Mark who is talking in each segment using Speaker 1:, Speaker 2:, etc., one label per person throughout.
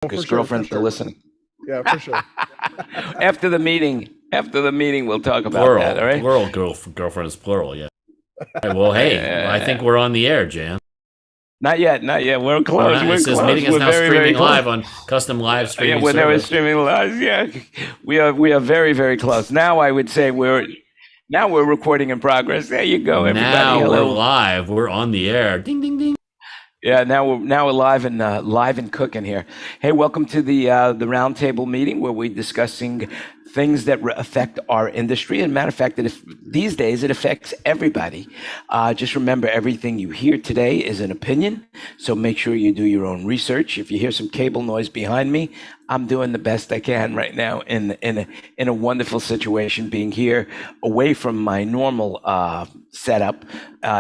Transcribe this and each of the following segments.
Speaker 1: His girlfriend's listening.
Speaker 2: Yeah, for sure.
Speaker 1: After the meeting, we'll talk about that. All right.
Speaker 3: Plural girlfriend is plural. Yeah. Right, well, hey, I think we're on the air, Jan.
Speaker 1: Not yet. We're close.
Speaker 3: It says meeting is now streaming live on custom live streaming.
Speaker 1: Yeah, when they were streaming live, yeah, we are very, very close. Now I would say we're recording in progress. There you go, everybody.
Speaker 3: Now we're live. We're on the air. Ding, ding, ding.
Speaker 1: Yeah, now we're live and cooking here. Hey, welcome to the RoundTable meeting where we're discussing things that affect our industry. And matter of fact, these days it affects everybody. Just remember, everything you hear today is an opinion, so make sure you do your own research. If you hear some cable noise behind me, I'm doing the best I can right now in a wonderful situation, being here away from my normal setup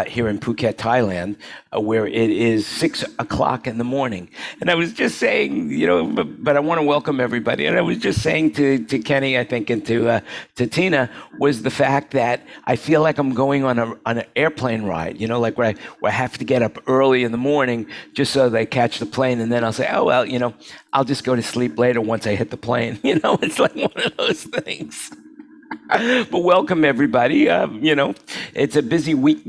Speaker 1: here in Phuket, Thailand, where it is 6 o'clock in the morning. And I was just saying, but I want to welcome everybody. And I was just saying to Kenny, I think, and to Tina, was the fact that I feel like I'm going on an airplane ride, like where I have to get up early in the morning just so they catch the plane, and then I'll say, oh well, I'll just go to sleep later once I hit the plane. It's like one of those things. But welcome everybody. It's a busy week.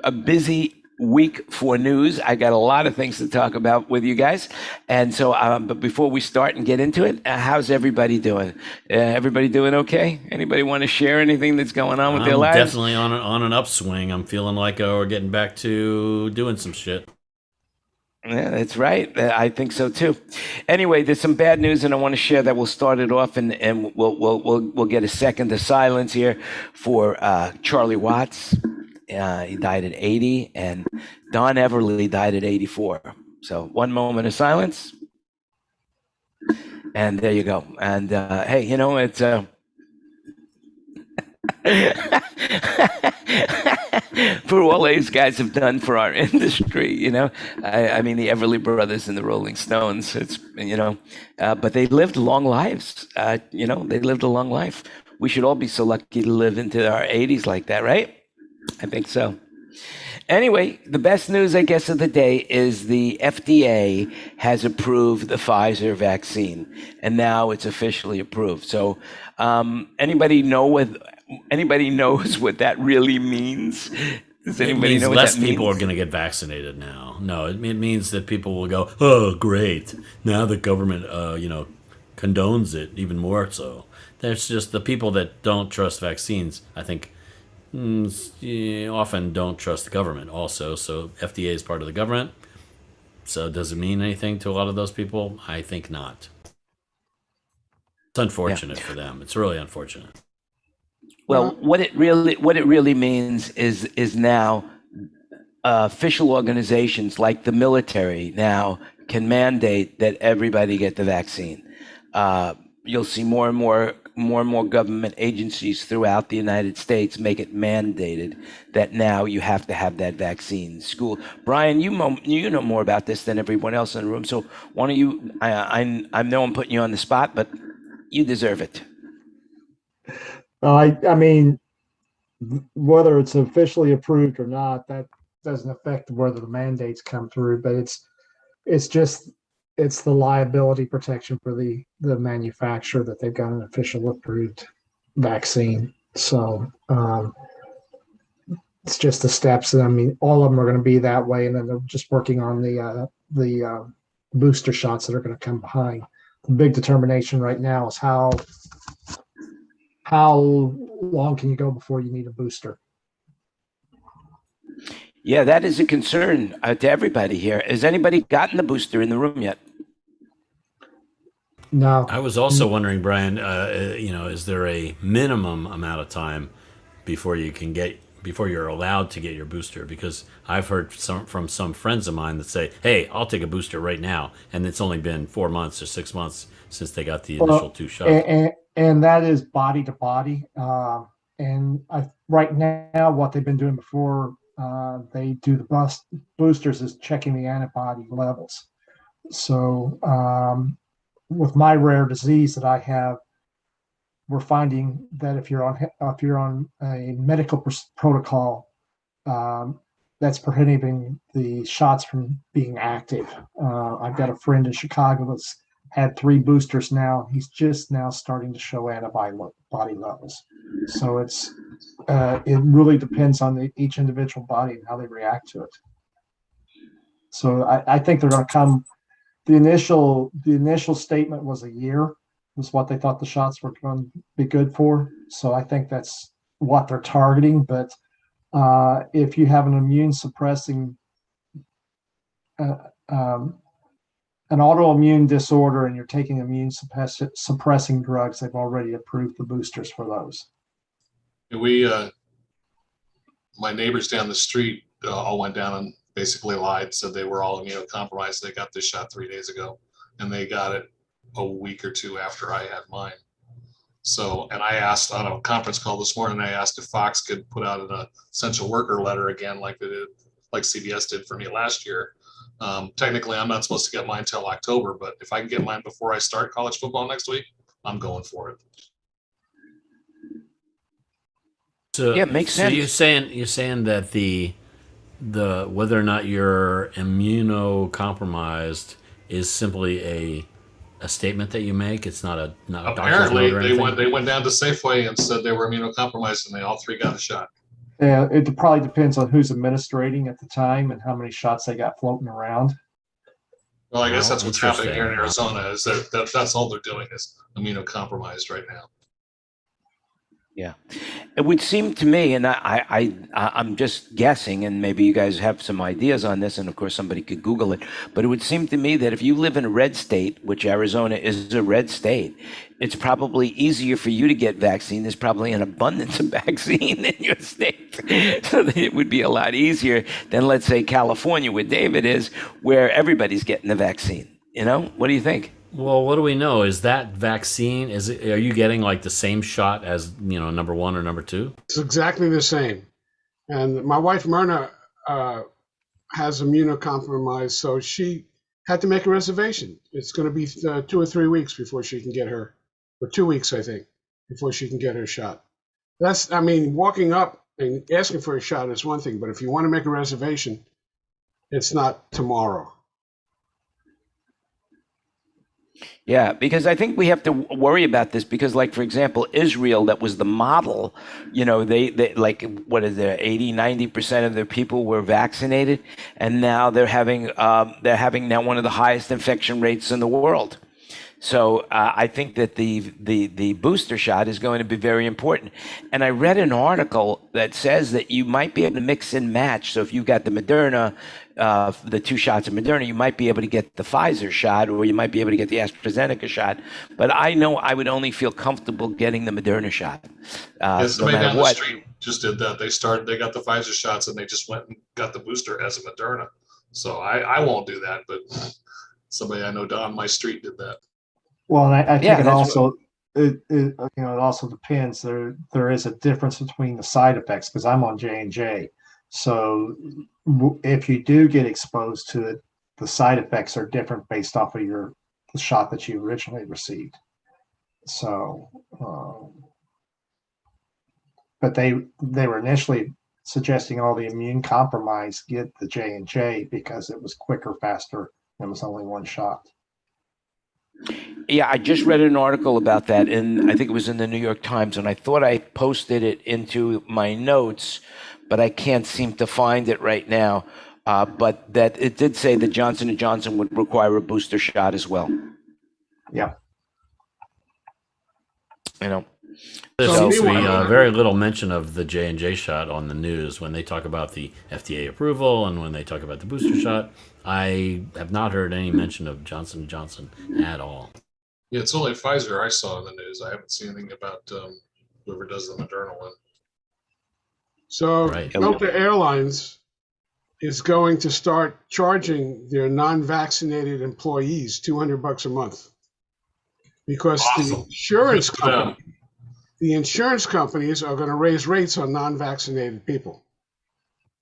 Speaker 1: A busy week for news. I got a lot of things to talk about with you guys, and so. But before we start and get into it, how's everybody doing? Everybody doing okay? Anybody want to share anything that's going on with their lives?
Speaker 3: Definitely on an upswing. I'm feeling like we're getting back to doing some shit.
Speaker 1: Yeah, that's right. I think so too. Anyway, there's some bad news, and I want to share that. We'll start it off, and we'll get a second of silence here for Charlie Watts. He died at 80, and Don Everly died at 84. So 1 moment of silence, and there you go. And hey, it's for all these guys have done for our industry, I mean, the Everly Brothers and the Rolling Stones, it's, but they lived long lives, they lived a long life. We should all be so lucky to live into our 80s like that, right? I think so. Anyway, the best news, I guess, of the day is the FDA has approved the Pfizer vaccine, and now it's officially approved. So anybody knows what that really means? Does anybody know what that means?
Speaker 3: Less people are going to get vaccinated now. No, it means that people will go, oh, great. Now the government, condones it even more so. There's just the people that don't trust vaccines, I think, often don't trust the government also. So FDA is part of the government. So does it mean anything to a lot of those people? I think not. It's unfortunate for them. It's really unfortunate.
Speaker 1: Well, what it really means is now official organizations like the military now can mandate that everybody get the vaccine. You'll see more and more government agencies throughout the United States make it mandated that now you have to have that vaccine. School, Brian, you know more about this than everyone else in the room. So why don't you? I know I'm putting you on the spot, but you deserve it.
Speaker 2: I mean, whether it's officially approved or not, that doesn't affect whether the mandates come through. But it's the liability protection for the manufacturer that they've got an official approved vaccine. So it's just the steps. I mean, all of them are going to be that way, and then they're just working on the booster shots that are going to come behind. The big determination right now is how long can you go before you need a booster?
Speaker 1: Yeah, that is a concern to everybody here. Has anybody gotten the booster in the room yet?
Speaker 2: No.
Speaker 3: I was also wondering, Brian, is there a minimum amount of time before you're allowed to get your booster? Because I've heard from some friends of mine that say, hey, I'll take a booster right now. And it's only been 4 months or 6 months since they got the initial 2 shots.
Speaker 2: And that is body to body. Right now, what they've been doing before they do the boosters is checking the antibody levels. So with my rare disease that I have, we're finding that if you're on a medical protocol, that's prohibiting the shots from being active. I've got a friend in Chicago that's had 3 boosters now. He's just now starting to show antibody body levels. So it really depends on each individual body and how they react to it. So I think they're going to come. The initial statement was a year, was what they thought the shots were going to be good for. So I think that's what they're targeting. But if you have an immune suppressing, an autoimmune disorder, and you're taking immune suppressing drugs, they've already approved the boosters for those.
Speaker 4: We, my neighbors down the street all went down and basically lied, said they were all immunocompromised. They got this shot 3 days ago, and they got it a week or 2 after I had mine. So, and I asked on a conference call this morning, I asked if Fox could put out an essential worker letter again, like they did, like CBS did for me last year. Technically, I'm not supposed to get mine till October, but if I can get mine before I start college football next week, I'm going for it.
Speaker 3: So,
Speaker 1: yeah, it makes sense.
Speaker 3: So you're saying that the whether or not you're immunocompromised is simply a statement that you make. It's not a
Speaker 4: Apparently,
Speaker 3: doctor's note or
Speaker 4: they went down to Safeway and said they were immunocompromised, and they all 3 got a shot.
Speaker 2: Yeah, it probably depends on who's administrating at the time and how many shots they got floating around.
Speaker 4: Well, I guess
Speaker 3: Oh,
Speaker 4: that's what's happening here in
Speaker 3: interesting.
Speaker 4: Arizona. Is that's all they're doing is immunocompromised right now.
Speaker 1: Yeah, it would seem to me, and I'm just guessing, and maybe you guys have some ideas on this, and of course somebody could Google it, but it would seem to me that if you live in a red state, which Arizona is a red state, it's probably easier for you to get vaccine. There's probably an abundance of vaccine in your state, so that it would be a lot easier than, let's say, California, where David is, where everybody's getting the vaccine. What do you think?
Speaker 3: Well, what do we know? Is that vaccine? Are you getting like the same shot as number 1 or number 2?
Speaker 5: It's exactly the same. And my wife Myrna has immunocompromised, so she had to make a reservation. It's going to be 2 or 3 weeks before she can get her, or 2 weeks, I think, before she can get her shot. Walking up and asking for a shot is one thing, but if you want to make a reservation, it's not tomorrow.
Speaker 1: Yeah, because I think we have to worry about this because, like, for example, Israel, that was the model, they like, what is there, 80-90% of their people were vaccinated, and now they're having now one of the highest infection rates in the world. So I think that the booster shot is going to be very important. And I read an article that says that you might be able to mix and match. So if you've got the Moderna, the 2 shots of Moderna, you might be able to get the Pfizer shot, or you might be able to get the AstraZeneca shot. But I know I would only feel comfortable getting the Moderna shot.
Speaker 4: Somebody down the street just did that. They got the Pfizer shots and they just went and got the booster as a Moderna. So I won't do that, but somebody I know down my street did that.
Speaker 2: Well, and I think it also depends. There is a difference between the side effects because I'm on J&J. So if you do get exposed to it, the side effects are different based off of the shot that you originally received. So, but they were initially suggesting all the immune compromised get the J&J because it was quicker, faster, and it was only 1 shot.
Speaker 1: Yeah, I just read an article about that, and I think it was in the New York Times, and I thought I posted it into my notes, but I can't seem to find it right now. But that it did say that Johnson & Johnson would require a booster shot as well.
Speaker 2: Yeah.
Speaker 3: There
Speaker 5: So
Speaker 3: seems to be
Speaker 5: meanwhile-
Speaker 3: very little mention of the J&J shot on the news when they talk about the FDA approval and when they talk about the booster shot. I have not heard any mention of Johnson & Johnson at all.
Speaker 4: Yeah, it's only Pfizer I saw in the news. I haven't seen anything about whoever does the Moderna one.
Speaker 5: So
Speaker 3: Right.
Speaker 5: Delta Airlines is going to start charging their non-vaccinated employees $200 a month because
Speaker 4: Awesome.
Speaker 5: the insurance companies are going to raise rates on non-vaccinated people.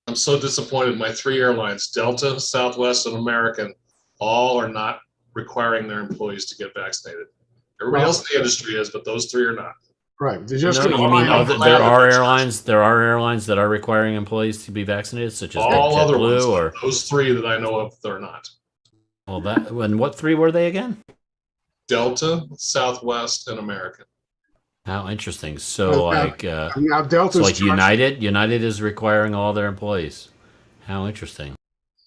Speaker 4: I'm so disappointed. My 3 airlines, Delta, Southwest, and American, all are not requiring their employees to get vaccinated. Everybody else in the industry is, but those 3 are not.
Speaker 5: Right. They're just
Speaker 3: No,
Speaker 5: going
Speaker 3: you mean
Speaker 5: to
Speaker 3: there are airlines that are requiring employees to be vaccinated, such as
Speaker 4: All other ones,
Speaker 3: JetBlue or
Speaker 4: those 3 that I know of, they're not.
Speaker 3: and what 3 were they again?
Speaker 4: Delta, Southwest, and American.
Speaker 3: How interesting. So like,
Speaker 5: Now Delta's
Speaker 3: so like
Speaker 5: charging-
Speaker 3: United is requiring all their employees. How interesting.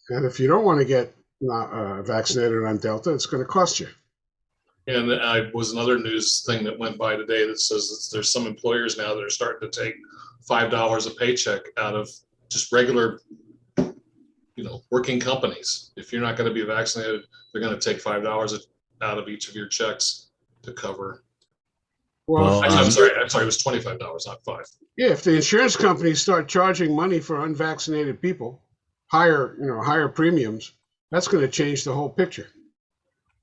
Speaker 5: and if you don't want to get vaccinated on Delta, it's going to cost you.
Speaker 4: And I was another news thing that went by today that says that there's some employers now that are starting to take $5 a paycheck out of just regular, working companies. If you're not going to be vaccinated, they're going to take $5 out of each of your checks to cover.
Speaker 5: Well,
Speaker 4: I'm sorry, it was $25, not $5.
Speaker 5: yeah, if the insurance companies start charging money for unvaccinated people, higher premiums, that's going to change the whole picture.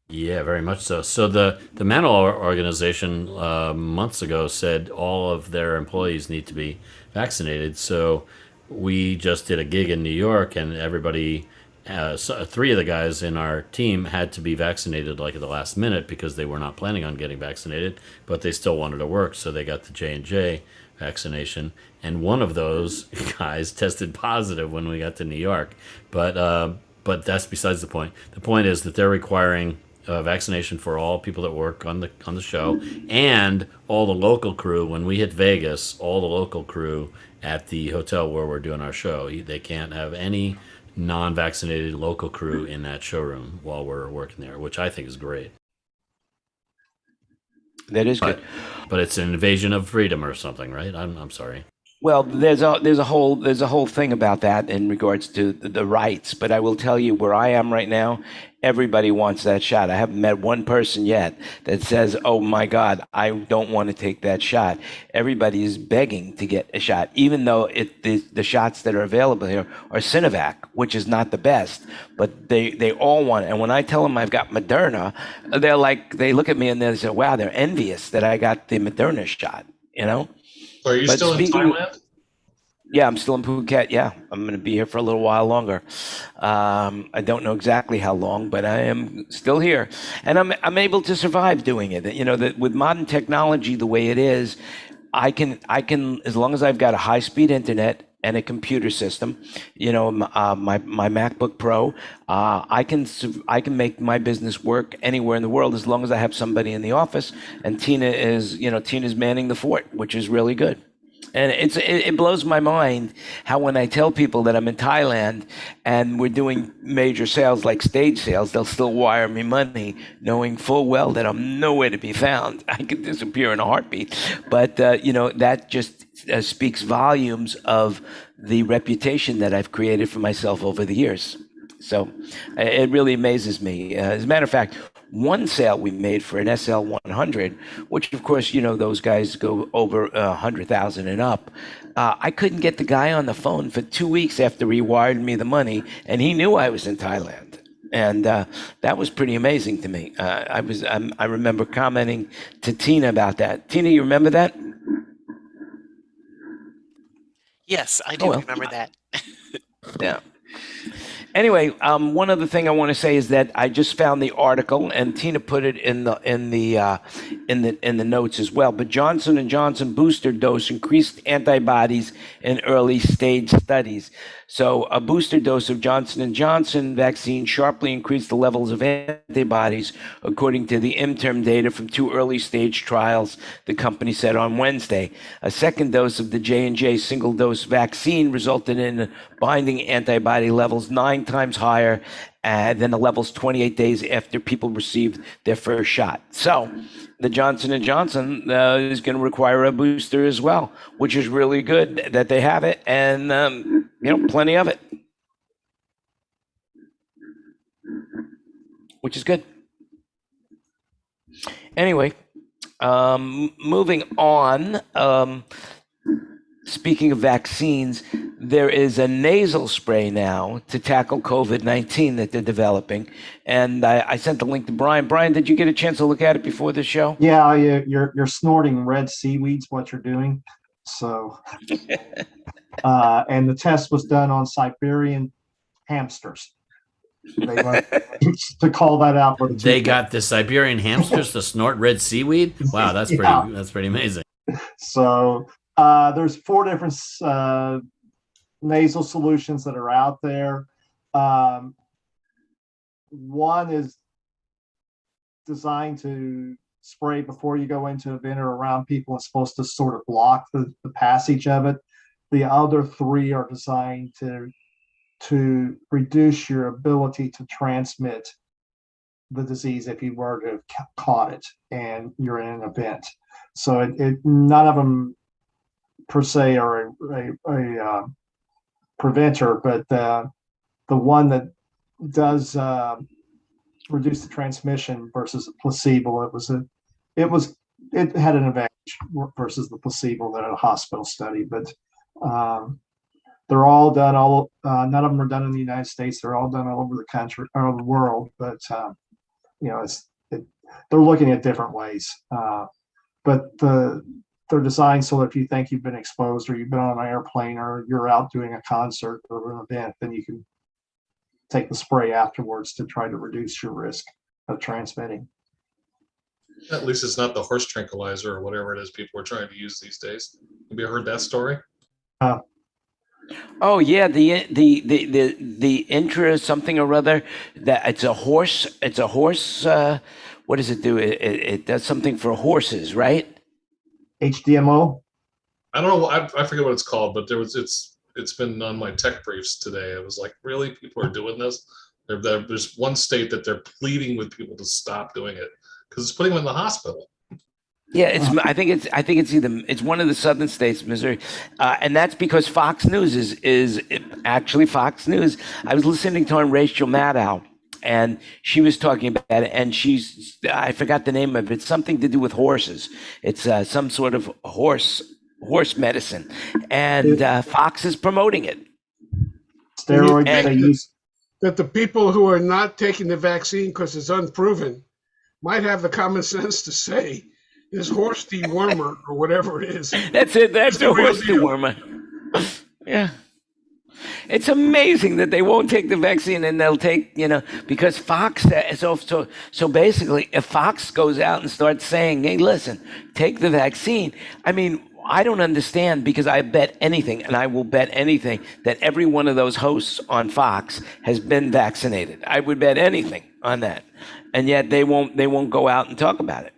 Speaker 3: Yeah, very much so. So the Mental Organization months ago said all of their employees need to be vaccinated. So we just did a gig in New York, and everybody, three of the guys in our team had to be vaccinated like at the last minute because they were not planning on getting vaccinated, but they still wanted to work, so they got the J&J vaccination. And one of those guys tested positive when we got to New York. But that's besides the point. The point is that they're requiring vaccination for all people that work on the show, and all the local crew. When we hit Vegas, all the local crew at the hotel where we're doing our show, they can't have any non-vaccinated local crew in that showroom while we're working there, which I think is great.
Speaker 1: That is good.
Speaker 3: But it's an invasion of freedom or something, right? I'm sorry.
Speaker 1: Well, there's a whole thing about that in regards to the rights. But I will tell you, where I am right now, everybody wants that shot. I haven't met one person yet that says, "Oh my God, I don't want to take that shot." Everybody is begging to get a shot, even though the shots that are available here are Sinovac, which is not the best. But they all want it. And when I tell them I've got Moderna, they look at me and they say, "Wow, they're envious that I got the Moderna shot."
Speaker 4: Are you still in Thailand?
Speaker 1: Yeah, I'm still in Phuket. Yeah, I'm going to be here for a little while longer. I don't know exactly how long, but I am still here, and I'm able to survive doing it. That with modern technology the way it is, I can as long as I've got a high speed internet and a computer system, my MacBook Pro, I can make my business work anywhere in the world as long as I have somebody in the office. And Tina's manning the fort, which is really good. And it blows my mind how when I tell people that I'm in Thailand and we're doing major sales like stage sales, they'll still wire me money, knowing full well that I'm nowhere to be found. I could disappear in a heartbeat. But that just speaks volumes of the reputation that I've created for myself over the years. So it really amazes me. As a matter of fact, one sale we made for an SL100, which of course, those guys go over 100,000 and up. I couldn't get the guy on the phone for 2 weeks after he wired me the money, and he knew I was in Thailand. And that was pretty amazing to me. I remember commenting to Tina about that. Tina, you remember that?
Speaker 6: Yes, I do remember that.
Speaker 1: Yeah. Anyway, one other thing I want to say is that I just found the article, and Tina put it in the notes as well. But Johnson & Johnson booster dose increased antibodies in early stage studies. So a booster dose of Johnson & Johnson vaccine sharply increased the levels of antibodies, according to the interim data from 2 early stage trials, the company said on Wednesday. A second dose of the J&J single dose vaccine resulted in binding antibody levels 9 times higher than the levels 28 days after people received their first shot. So the Johnson & Johnson is going to require a booster as well, which is really good that they have it, and plenty of it, which is good. Anyway, moving on. Speaking of vaccines, there is a nasal spray now to tackle COVID-19 that they're developing. And I sent the link to Brian. Brian, did you get a chance to look at it before the show?
Speaker 2: Yeah, you're snorting red seaweeds, what you're doing. So, and the test was done on Siberian hamsters. They want to call that out.
Speaker 3: They got the Siberian hamsters to snort red seaweed? Wow, that's pretty amazing.
Speaker 2: So there's 4 different nasal solutions that are out there. One is designed to spray before you go into an event or around people. It's supposed to sort of block the passage of it. The other three are designed to reduce your ability to transmit the disease if you were to have caught it and you're in an event. So none of them per se are a preventer, but the one that does reduce the transmission versus a placebo, it had an advantage versus the placebo that a hospital study. But they're all done. None of them are done in the United States. They're all done all over the country or the world. But they're looking at different ways. But they're designed so that if you think you've been exposed or you've been on an airplane or you're out doing a concert or an event, then you can take the spray afterwards to try to reduce your risk of transmitting.
Speaker 4: At least it's not the horse tranquilizer or whatever it is people are trying to use these days. Have you heard that story?
Speaker 1: Oh yeah, the intra something or other, that it's a horse. What does it do? It does something for horses, right?
Speaker 2: HDMO.
Speaker 4: I don't know. I forget what it's called, but it's been on my tech briefs today. It was like, really, people are doing this. There's one state that they're pleading with people to stop doing it because it's putting them in the hospital.
Speaker 1: Yeah, I think it's one of the southern states, Missouri, and that's because Fox News is actually Fox News. I was listening to on Rachel Maddow, and she was talking about it, and I forgot the name of it. It's something to do with horses. It's some sort of horse medicine, and Fox is promoting it.
Speaker 2: Steroids they use.
Speaker 5: That the people who are not taking the vaccine because it's unproven might have the common sense to say, this horse dewormer or whatever it is.
Speaker 1: That's it. That's the horse dewormer. Yeah. It's amazing that they won't take the vaccine and they'll take, because Fox, so basically if Fox goes out and starts saying, hey, listen, take the vaccine. I mean, I don't understand, because I bet anything, and I will bet anything, that every one of those hosts on Fox has been vaccinated. I would bet anything on that. And yet they won't go out and talk about it.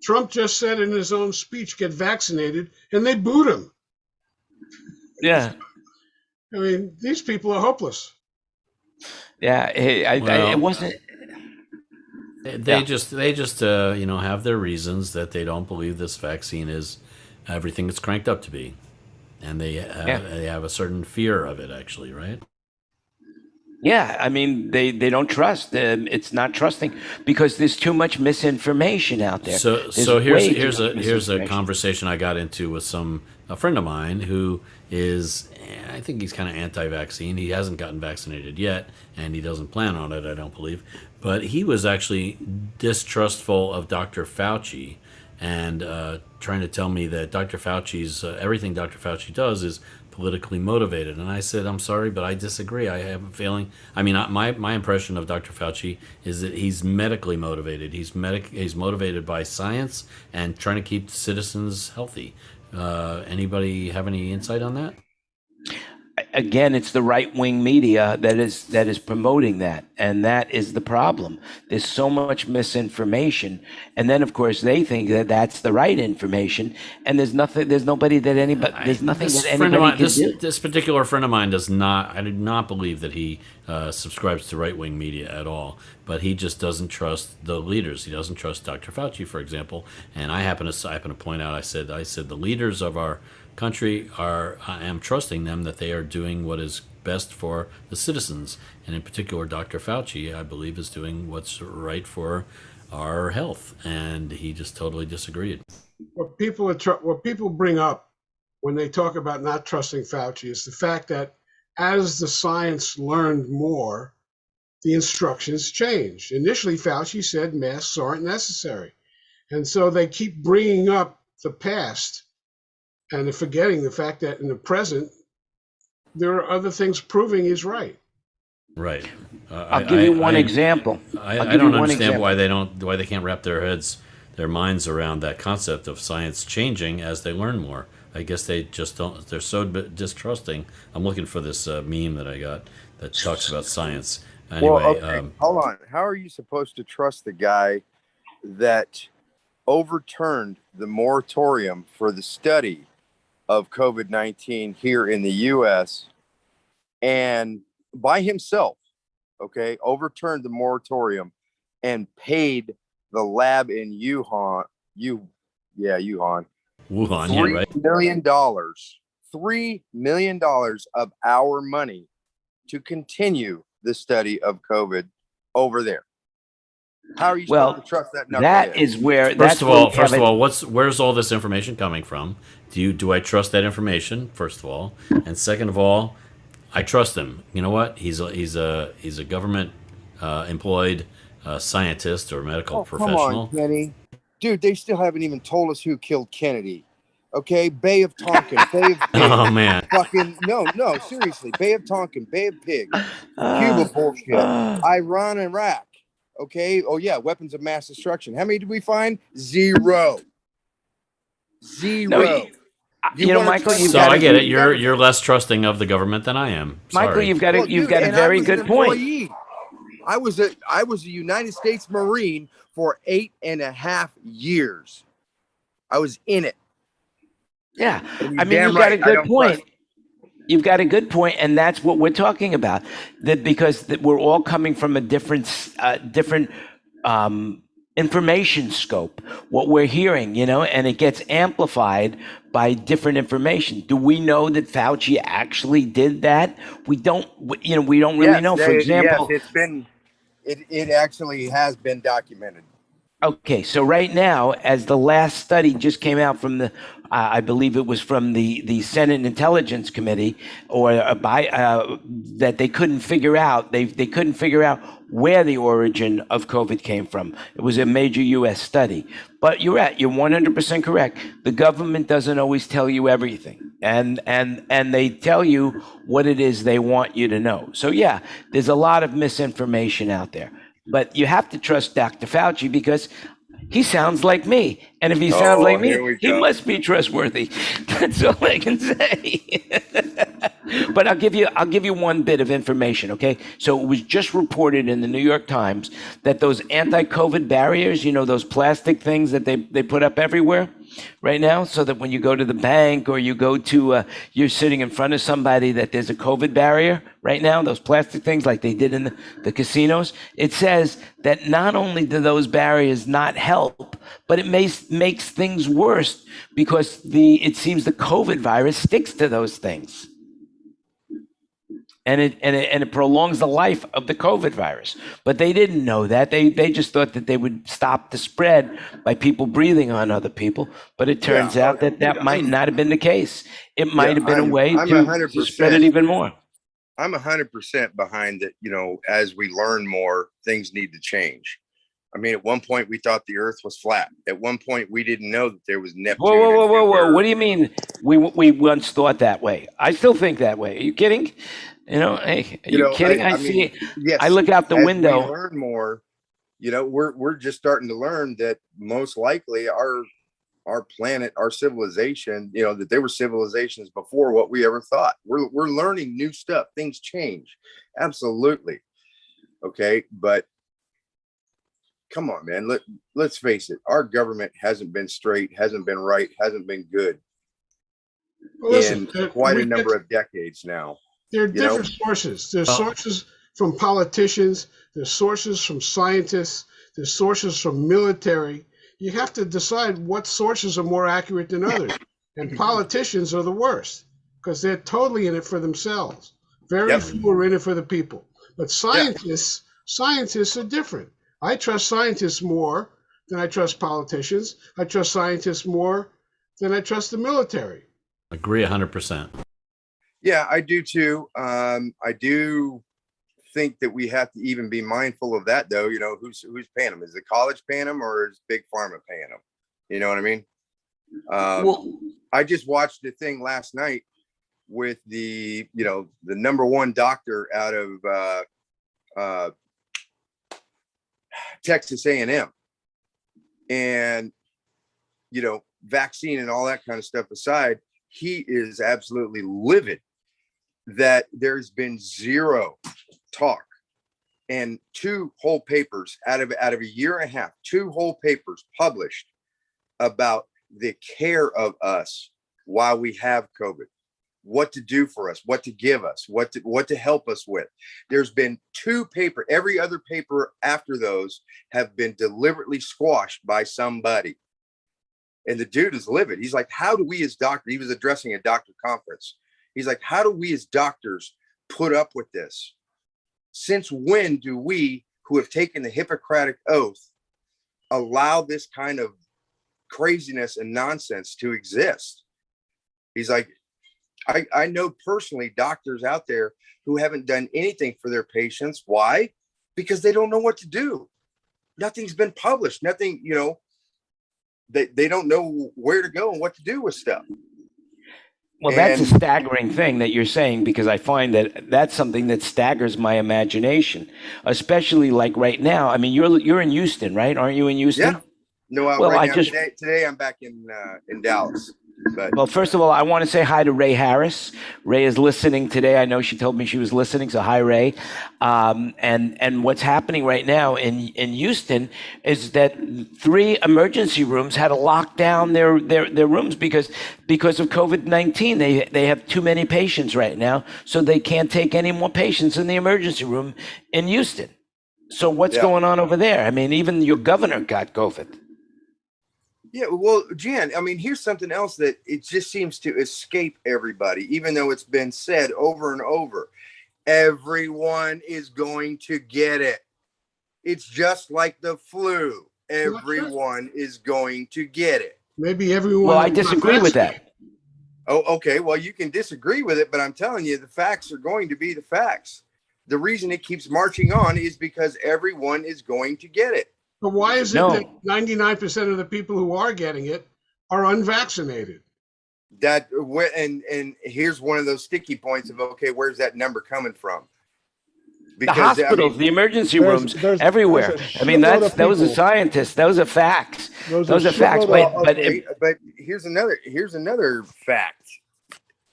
Speaker 5: Trump just said in his own speech, get vaccinated, and they booed him.
Speaker 1: Yeah.
Speaker 5: I mean, these people are hopeless.
Speaker 1: Yeah. It wasn't.
Speaker 3: They just have their reasons that they don't believe this vaccine is everything it's cranked up to be, and they have a certain fear of it, actually, right?
Speaker 1: Yeah, I mean, they don't trust. It's not trusting because there's too much misinformation out there.
Speaker 3: So here's a conversation I got into with a friend of mine who is, I think he's kind of anti-vaccine. He hasn't gotten vaccinated yet, and he doesn't plan on it, I don't believe. But he was actually distrustful of Dr. Fauci and trying to tell me that Dr. Fauci's everything Dr. Fauci does is politically motivated. And I said, I'm sorry, but I disagree. I have a feeling. I mean, my impression of Dr. Fauci is that he's medically motivated. He's motivated by science and trying to keep citizens healthy. Anybody have any insight on that?
Speaker 1: Again, it's the right-wing media that is promoting that, and that is the problem. There's so much misinformation, and then of course they think that that's the right information, and there's nothing that anybody can do.
Speaker 3: This particular friend of mine I do not believe that he subscribes to right-wing media at all, but he just doesn't trust the leaders. He doesn't trust Dr. Fauci, for example, and I happen to point out, I said the leaders of our country I am trusting them that they are doing what is best for the citizens, and in particular Dr. Fauci, I believe, is doing what's right for our health, and he just totally disagreed.
Speaker 5: What people bring up when they talk about not trusting Fauci is the fact that as the science learned more, the instructions changed. Initially, Fauci said masks aren't necessary, and so they keep bringing up the past and forgetting the fact that in the present, there are other things proving he's right.
Speaker 3: Right.
Speaker 1: I'll give you one example.
Speaker 3: I don't understand why they can't wrap their minds around that concept of science changing as they learn more. I guess they just don't. They're so distrusting. I'm looking for this meme that I got that talks about science, Anyway,
Speaker 7: Well, okay, hold on. How are you supposed to trust the guy that overturned the moratorium for the study of COVID-19 here in the U.S. and by himself, okay, overturned the moratorium and paid the lab in Wuhan,
Speaker 3: Wuhan, yeah, right.
Speaker 7: $3 million, $3 million of our money to continue the study of COVID over there. How are you supposed to trust that?
Speaker 1: That is where.
Speaker 3: First of all, where's all this information coming from? Do I trust that information? First of all, and second of all, I trust him. You know what? He's a government employed scientist or medical professional.
Speaker 7: Come on, Kenny. Dude, they still haven't even told us who killed Kennedy. Okay, Bay of Tonkin, Bay of Pig.
Speaker 3: Oh man,
Speaker 7: fucking no, seriously, Bay of Tonkin, Bay of Pig, Cuba bullshit, Iran, Iraq. Okay, oh yeah, weapons of mass destruction. How many did we find? Zero.
Speaker 1: No, Michael,
Speaker 3: so I get it. You're less trusting of the government than I am. Sorry.
Speaker 1: Michael, you've got a very good point.
Speaker 7: I was a United States Marine for 8.5 years. I was in it.
Speaker 1: Yeah, I mean, you've got a good point. You've got a good point, and that's what we're talking about. That because we're all coming from a different information scope. What we're hearing, and it gets amplified by different information. Do we know that Fauci actually did that? We don't. We don't really know. For example,
Speaker 7: it actually has been documented.
Speaker 1: Okay, so right now, as the last study just came out from the, I believe it was from the Senate Intelligence Committee, or that they couldn't figure out. They couldn't figure out where the origin of COVID came from. It was a major U.S. study. But you're 100% correct. The government doesn't always tell you everything, and they tell you what it is they want you to know. So yeah, there's a lot of misinformation out there. But you have to trust Dr. Fauci because he sounds like me. And if he sounds like me, he must be trustworthy. That's all I can say. But I'll give you one bit of information, okay? So it was just reported in the New York Times that those anti-COVID barriers, those plastic things that they put up everywhere right now, so that when you go to the bank or you go to, you're sitting in front of somebody, that there's a COVID barrier right now, those plastic things like they did in the casinos. It says that not only do those barriers not help, but it makes things worse because it seems the COVID virus sticks to those things. And it prolongs the life of the COVID virus. But they didn't know that. They just thought that they would stop the spread by people breathing on other people. But it turns out that might not have been the case. It might have been a way to spread it even more.
Speaker 7: I'm 100% behind that. As we learn more, things need to change. I mean, at one point we thought the Earth was flat. At one point we didn't know that there was Neptune.
Speaker 1: Whoa! What do you mean? We once thought that way. I still think that way. Are you kidding? Hey, are you kidding? I see. Yes, I look out the window.
Speaker 7: We learn more. We're just starting to learn that most likely our planet, our civilization, that there were civilizations before what we ever thought. We're learning new stuff. Things change. Absolutely. Okay, but come on, man. Let's face it. Our government hasn't been straight, hasn't been right, hasn't been good in quite a number of decades now.
Speaker 5: There are different sources. There's sources from politicians. There's sources from scientists. There's sources from military. You have to decide what sources are more accurate than others. And politicians are the worst because they're totally in it for themselves. Very few are in it for the people. But scientists are different. I trust scientists more than I trust politicians. I trust scientists more than I trust the military.
Speaker 3: Agree 100%.
Speaker 7: Yeah, I do too. I do think that we have to even be mindful of that, though. Who's paying them? Is the college paying them, or is Big Pharma paying them? You know what I mean? I just watched the thing last night with the number one doctor out of Texas A&M, and vaccine and all that kind of stuff aside, he is absolutely livid that there's been zero talk and 2 whole papers out of a year and a half, 2 whole papers published about the care of us while we have COVID, what to do for us, what to give us, what to help us with. There's been 2 papers. Every other paper after those have been deliberately squashed by somebody. And the dude is livid. He's like, how do we as doctors, he was addressing a doctor conference. He's like, how do we as doctors put up with this? Since when do we, who have taken the Hippocratic oath, allow this kind of craziness and nonsense to exist? He's like, I know personally doctors out there who haven't done anything for their patients. Why? Because they don't know what to do. Nothing's been published. Nothing, they don't know where to go and what to do with stuff.
Speaker 1: Well, that's a staggering thing that you're saying, because I find that that's something that staggers my imagination, especially like right now. I mean, you're in Houston, right? Aren't you in Houston?
Speaker 7: Yeah. No,
Speaker 1: well,
Speaker 7: right now, today I'm back in Dallas. But
Speaker 1: well, first of all, I want to say hi to Ray Harris. Ray is listening today. I know she told me she was listening, so hi, Ray. And what's happening right now in Houston is that 3 emergency rooms had to lock down their rooms because of COVID-19. They have too many patients right now, so they can't take any more patients in the emergency room in Houston. So what's going on over there? I mean, even your governor got COVID.
Speaker 7: Yeah, well, Jan, I mean, here's something else that it just seems to escape everybody, even though it's been said over and over. Everyone is going to get it. It's just like the flu. Everyone is going to get it.
Speaker 5: Maybe everyone.
Speaker 1: Well, I disagree with that.
Speaker 7: Oh, okay. Well, you can disagree with it, but I'm telling you, the facts are going to be the facts. The reason it keeps marching on is because everyone is going to get it.
Speaker 5: But why is it that 99% of the people who are getting it are unvaccinated?
Speaker 7: And here's one of those sticky points of, okay, where's that number coming from?
Speaker 1: Because, the hospitals, the emergency rooms, everywhere. I mean, those are scientists. Those are facts. Those are facts. But
Speaker 7: here's another fact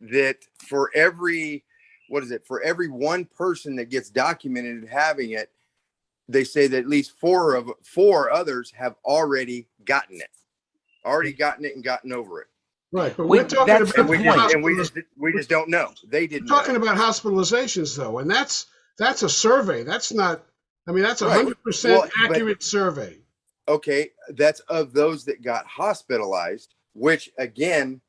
Speaker 7: that for every one person that gets documented having it, they say that at least 4 others have already gotten it and gotten over it.
Speaker 5: Right, but we're talking about
Speaker 7: we just don't know. They didn't.
Speaker 5: We're talking about hospitalizations, though, and that's a survey. That's not. I mean, that's 100% accurate survey.
Speaker 7: Okay, that's of those that got hospitalized, which again,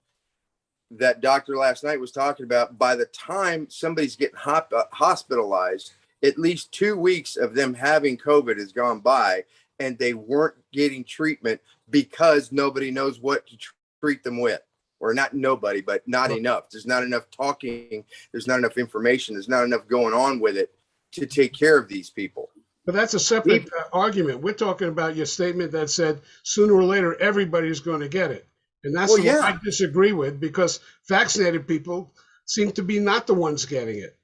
Speaker 7: that doctor last night was talking about. By the time somebody's getting hospitalized, at least 2 weeks of them having COVID has gone by, and they weren't getting treatment because nobody knows what to treat them with. Or not nobody, but not enough. There's not enough talking. There's not enough information. There's not enough going on with it to take care of these people.
Speaker 5: But that's a separate argument. We're talking about your statement that said sooner or later everybody's going to get it. And that's what I disagree with, because vaccinated people seem to be not the ones getting it.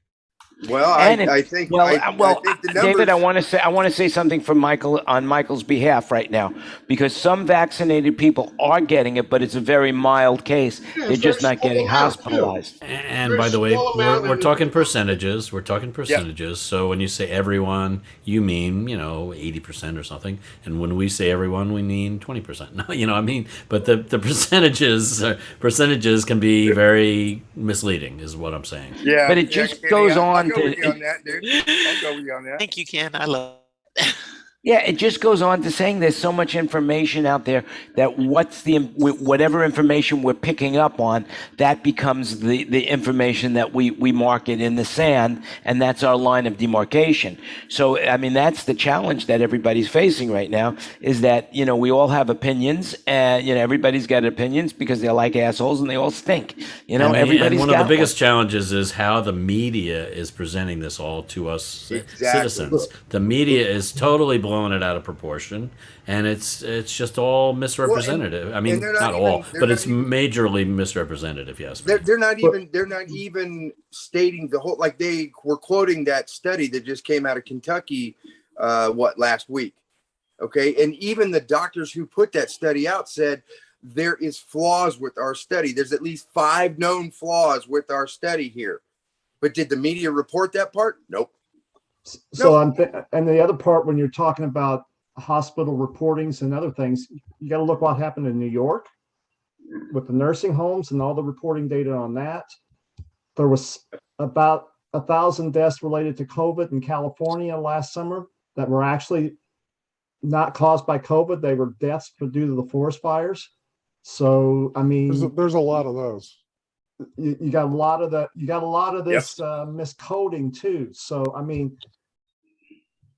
Speaker 7: Well, I think the numbers...
Speaker 1: David, I want to say something for Michael on Michael's behalf right now, because some vaccinated people are getting it, but it's a very mild case. They're just not getting hospitalized.
Speaker 3: And by the way, we're talking percentages. We're talking percentages. Yep. So when you say everyone, you mean 80% or something, and when we say everyone, we mean 20%. No, I mean, but the percentages can be very misleading, is what I'm saying.
Speaker 7: Yeah,
Speaker 1: but it just goes on.
Speaker 7: I'll go with you on that, dude. I'll go with you on that.
Speaker 6: Thank you, Ken. I love it.
Speaker 1: Yeah, it just goes on to saying there's so much information out there that whatever information we're picking up on, that becomes the information that we market in the sand, and that's our line of demarcation. So, I mean, that's the challenge that everybody's facing right now, is that, we all have opinions, and, everybody's got opinions because they're like assholes and they all stink. Everybody's
Speaker 3: one of the biggest challenges is how the media is presenting this all to us citizens. The media is totally blowing it out of proportion, and it's just all misrepresentative. I mean, not all, but it's majorly misrepresentative. Yes,
Speaker 7: they're not even stating the whole. Like, they were quoting that study that just came out of Kentucky, last week. Okay, and even the doctors who put that study out said there is flaws with our study. There's at least 5 known flaws with our study here. But did the media report that part? Nope.
Speaker 2: So and the other part, when you're talking about hospital reportings and other things, you got to look what happened in New York with the nursing homes and all the reporting data on that. There was about 1,000 deaths related to COVID in California last summer that were actually not caused by COVID. They were deaths due to the forest fires. So, I mean,
Speaker 8: there's a lot of those.
Speaker 2: You got a lot of this miscoding too. So, I mean,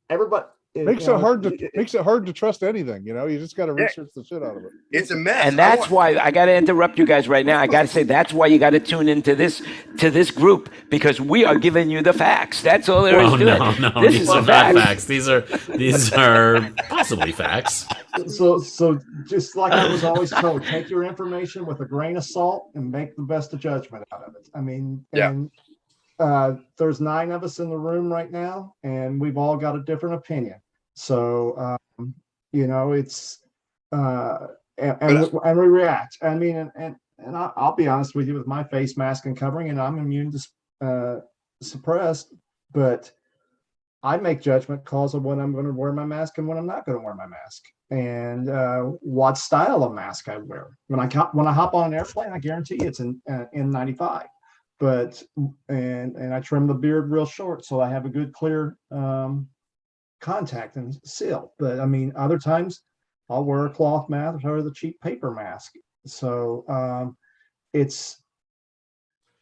Speaker 2: everybody
Speaker 8: Makes it hard to trust anything. You just got to research the shit out of it.
Speaker 7: It's a mess.
Speaker 1: And that's why I got to interrupt you guys right now. I got to say that's why you got to tune into this group, because we are giving you the facts. That's all there is to it.
Speaker 3: No,
Speaker 1: This
Speaker 3: these
Speaker 1: is
Speaker 3: are
Speaker 1: the
Speaker 3: not
Speaker 1: facts.
Speaker 3: facts. These are possibly facts.
Speaker 2: So just like I was always told, take your information with a grain of salt and make the best of judgment out of it. I mean, and there's 9 of us in the room right now, and we've all got a different opinion. So, it's and we react. I mean, and I'll be honest with you, with my face mask and covering, and I'm immune to suppressed, but I make judgment calls of when I'm going to wear my mask and when I'm not going to wear my mask, and what style of mask I wear. When I hop on an airplane, I guarantee it's in N95. But and I trim the beard real short so I have a good clear contact and seal. But I mean, other times I'll wear a cloth mask or the cheap paper mask. So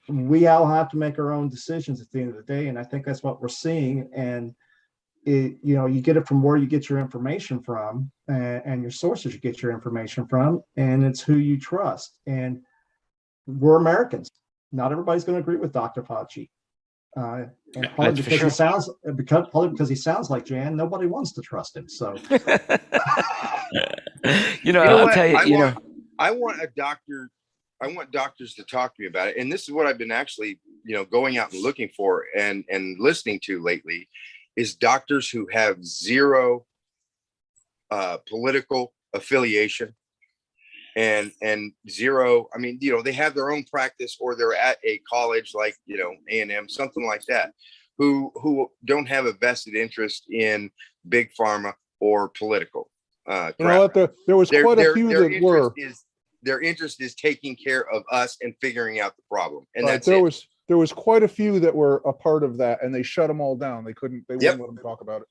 Speaker 2: we all have to make our own decisions at the end of the day, and I think that's what we're seeing. And you get it from where you get your information from, and your sources you get your information from, and it's who you trust. And we're Americans. Not everybody's going to agree with Dr. Fauci. And probably because he sounds like Jan, nobody wants to trust him. So,
Speaker 1: I'll tell you,
Speaker 7: I want a doctor. I want doctors to talk to me about it. And this is what I've been actually, going out and looking for and listening to lately is doctors who have zero political affiliation. And zero, I mean, they have their own practice, or they're at a college like, A&M, something like that, who don't have a vested interest in big pharma or political.
Speaker 8: There was quite a few that were.
Speaker 7: Their interest is taking care of us and figuring out the problem. And
Speaker 8: right,
Speaker 7: that's
Speaker 8: there was quite a few that were a part of that, and they shut them all down. They wouldn't let them talk about it.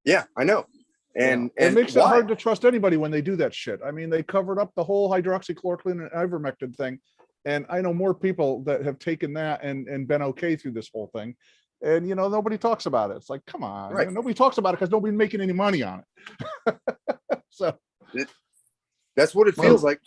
Speaker 7: Yeah, I know. And
Speaker 8: it makes it hard to trust anybody when they do that shit. I mean, they covered up the whole hydroxychloroquine and ivermectin thing. And I know more people that have taken that and been okay through this whole thing. And, nobody talks about it. It's like, come on.
Speaker 7: Right.
Speaker 8: Nobody talks about it because nobody's making any money on it. So
Speaker 7: that's what it feels like.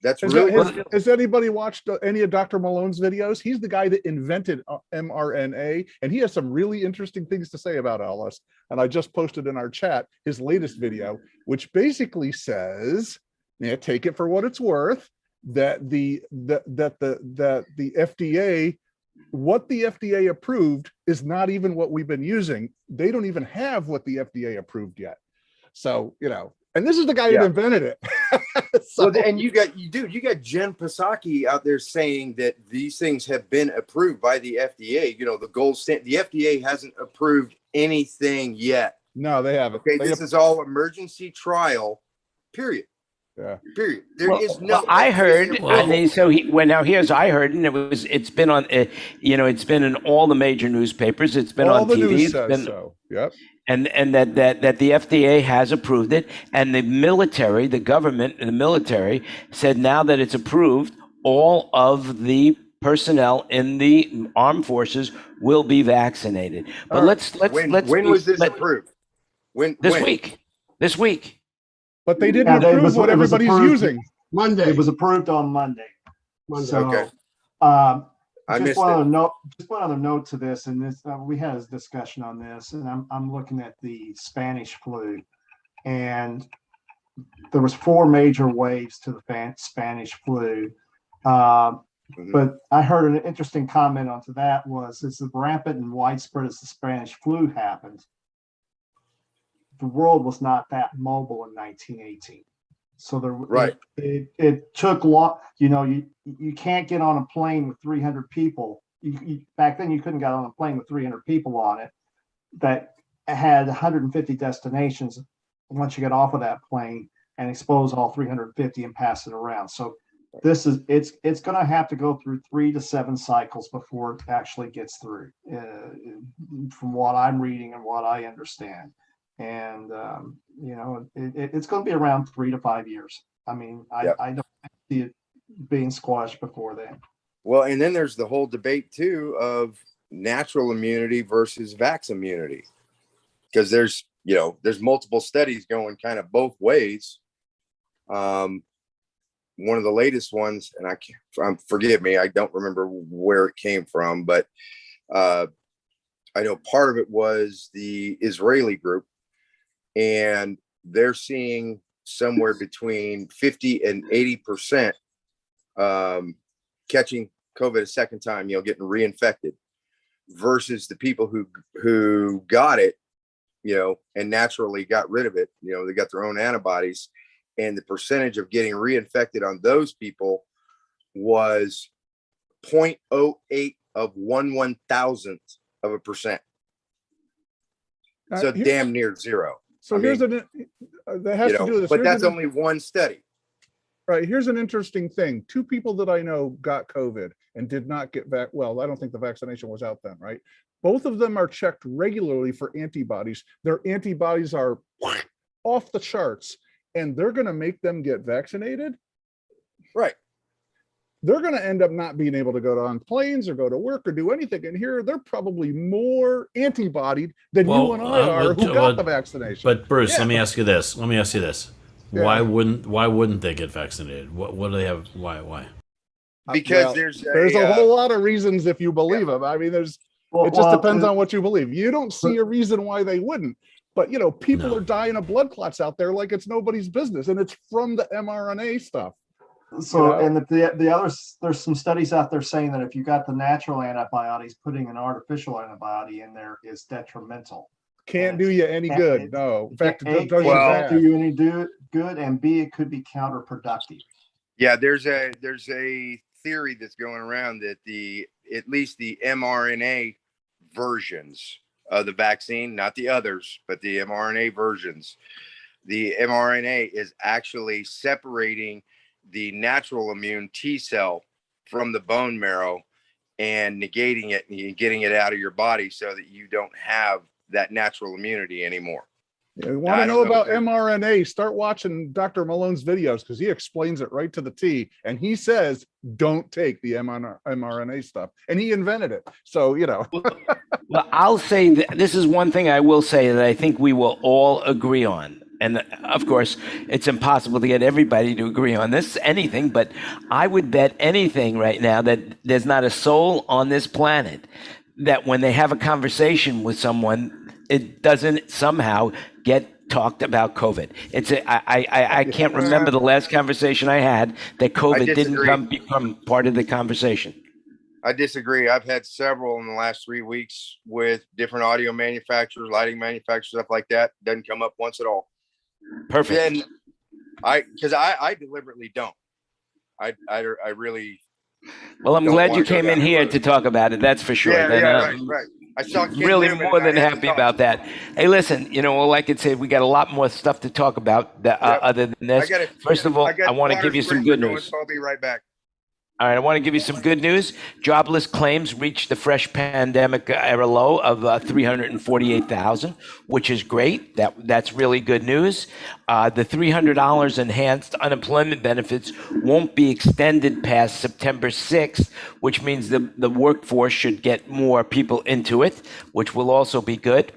Speaker 7: That's
Speaker 8: has anybody watched any of Dr. Malone's videos? He's the guy that invented mRNA, and he has some really interesting things to say about all this. And I just posted in our chat his latest video, which basically says, take it for what it's worth, that the FDA, what the FDA approved is not even what we've been using. They don't even have what the FDA approved yet. So, and this is the guy that invented it.
Speaker 7: And you got Jen Psaki out there saying that these things have been approved by the FDA. The gold standard. The FDA hasn't approved anything yet.
Speaker 8: No, they haven't.
Speaker 7: Okay, this is all emergency trial. Period.
Speaker 8: Yeah.
Speaker 7: Period. There is no.
Speaker 1: Well, I heard. I heard, and it's been on. It's been in all the major newspapers. It's been
Speaker 8: all
Speaker 1: on
Speaker 8: the
Speaker 1: TV.
Speaker 8: News says so. Yep.
Speaker 1: And that the FDA has approved it, and the military, the government and the military said now that it's approved, all of the personnel in the armed forces will be vaccinated. But
Speaker 7: when was this approved?
Speaker 1: This week.
Speaker 8: But they didn't approve what everybody's using.
Speaker 5: Monday.
Speaker 2: It was approved on Monday. So,
Speaker 7: okay.
Speaker 2: Just one other note to this, and this we had a discussion on this, and I'm looking at the Spanish flu, and there was 4 major waves to the Spanish flu. But I heard an interesting comment onto that was, as the rampant and widespread as the Spanish flu happened, the world was not that mobile in 1918. So it took long. You can't get on a plane with 300 people. Back then you couldn't get on a plane with 300 people on it. that had 150 destinations once you get off of that plane and expose all 350 and pass it around. So it's going to have to go through 3 to 7 cycles before it actually gets through, from what I'm reading and what I understand. And it's going to be around 3 to 5 years. I mean, I don't see it being squashed before then.
Speaker 7: Well, and then there's the whole debate too of natural immunity versus vax immunity, because there's multiple studies going kind of both ways. One of the latest ones, and forgive me, I don't remember where it came from, but I know part of it was the Israeli group, and they're seeing somewhere between 50 and 80% catching COVID a second time, getting reinfected, versus the people who got it, and naturally got rid of it. They got their own antibodies, and the percentage of getting reinfected on those people was 0.08 of 1/1000%. So damn near zero.
Speaker 8: So that has to do with this.
Speaker 7: But that's only one study.
Speaker 8: Right. Here's an interesting thing. 2 people that I know got COVID and did not get back. Well, I don't think the vaccination was out then, right? Both of them are checked regularly for antibodies. Their antibodies are off the charts, and they're going to make them get vaccinated.
Speaker 7: Right.
Speaker 8: They're going to end up not being able to go on planes or go to work or do anything. And here they're probably more antibodied than you and I are who got the vaccination.
Speaker 3: But Bruce, let me ask you this.
Speaker 8: Yeah.
Speaker 3: Why wouldn't they get vaccinated? What do they have? Why?
Speaker 7: Because
Speaker 8: there's a whole lot of reasons if you believe them. I mean, it just depends on what you believe. You don't see a reason why they wouldn't. But people are dying of blood clots out there like it's nobody's business, and it's from the mRNA stuff.
Speaker 2: So, and the others, there's some studies out there saying that if you got the natural antibiotics, putting an artificial antibody in there is detrimental.
Speaker 8: Can't do you any good. No, in fact, it does
Speaker 2: do you any good, and B, it could be counterproductive.
Speaker 7: Yeah, there's a theory that's going around that at least the mRNA versions of the vaccine, not the others, but the mRNA versions, the mRNA is actually separating the natural immune T cell from the bone marrow and negating it and getting it out of your body so that you don't have that natural immunity anymore.
Speaker 8: You want to know about mRNA? Start watching Dr. Malone's videos, because he explains it right to the T, and he says don't take the mRNA stuff, and he invented it. So
Speaker 1: Well, I'll say this is one thing I will say that I think we will all agree on. And of course, it's impossible to get everybody to agree on anything, but I would bet anything right now that there's not a soul on this planet that when they have a conversation with someone, it doesn't somehow get talked about COVID. I can't remember the last conversation I had that COVID didn't become part of the conversation.
Speaker 7: I disagree. I've had several in the last 3 weeks with different audio manufacturers, lighting manufacturers, stuff like that. Doesn't come up once at all.
Speaker 1: Perfect.
Speaker 7: Then I deliberately don't. I really.
Speaker 1: Well, I'm glad you came in here to talk about it. That's for sure.
Speaker 7: Right. I saw
Speaker 1: really more than happy about that. Hey, listen, like I said, we got a lot more stuff to talk about other than this. First of all, I want to give you some good news.
Speaker 7: I'll be right back.
Speaker 1: All right, I want to give you some good news. Jobless claims reached the fresh pandemic era low of 348,000, which is great. That's really good news. The $300 enhanced unemployment benefits won't be extended past September 6th, which means the workforce should get more people into it, which will also be good.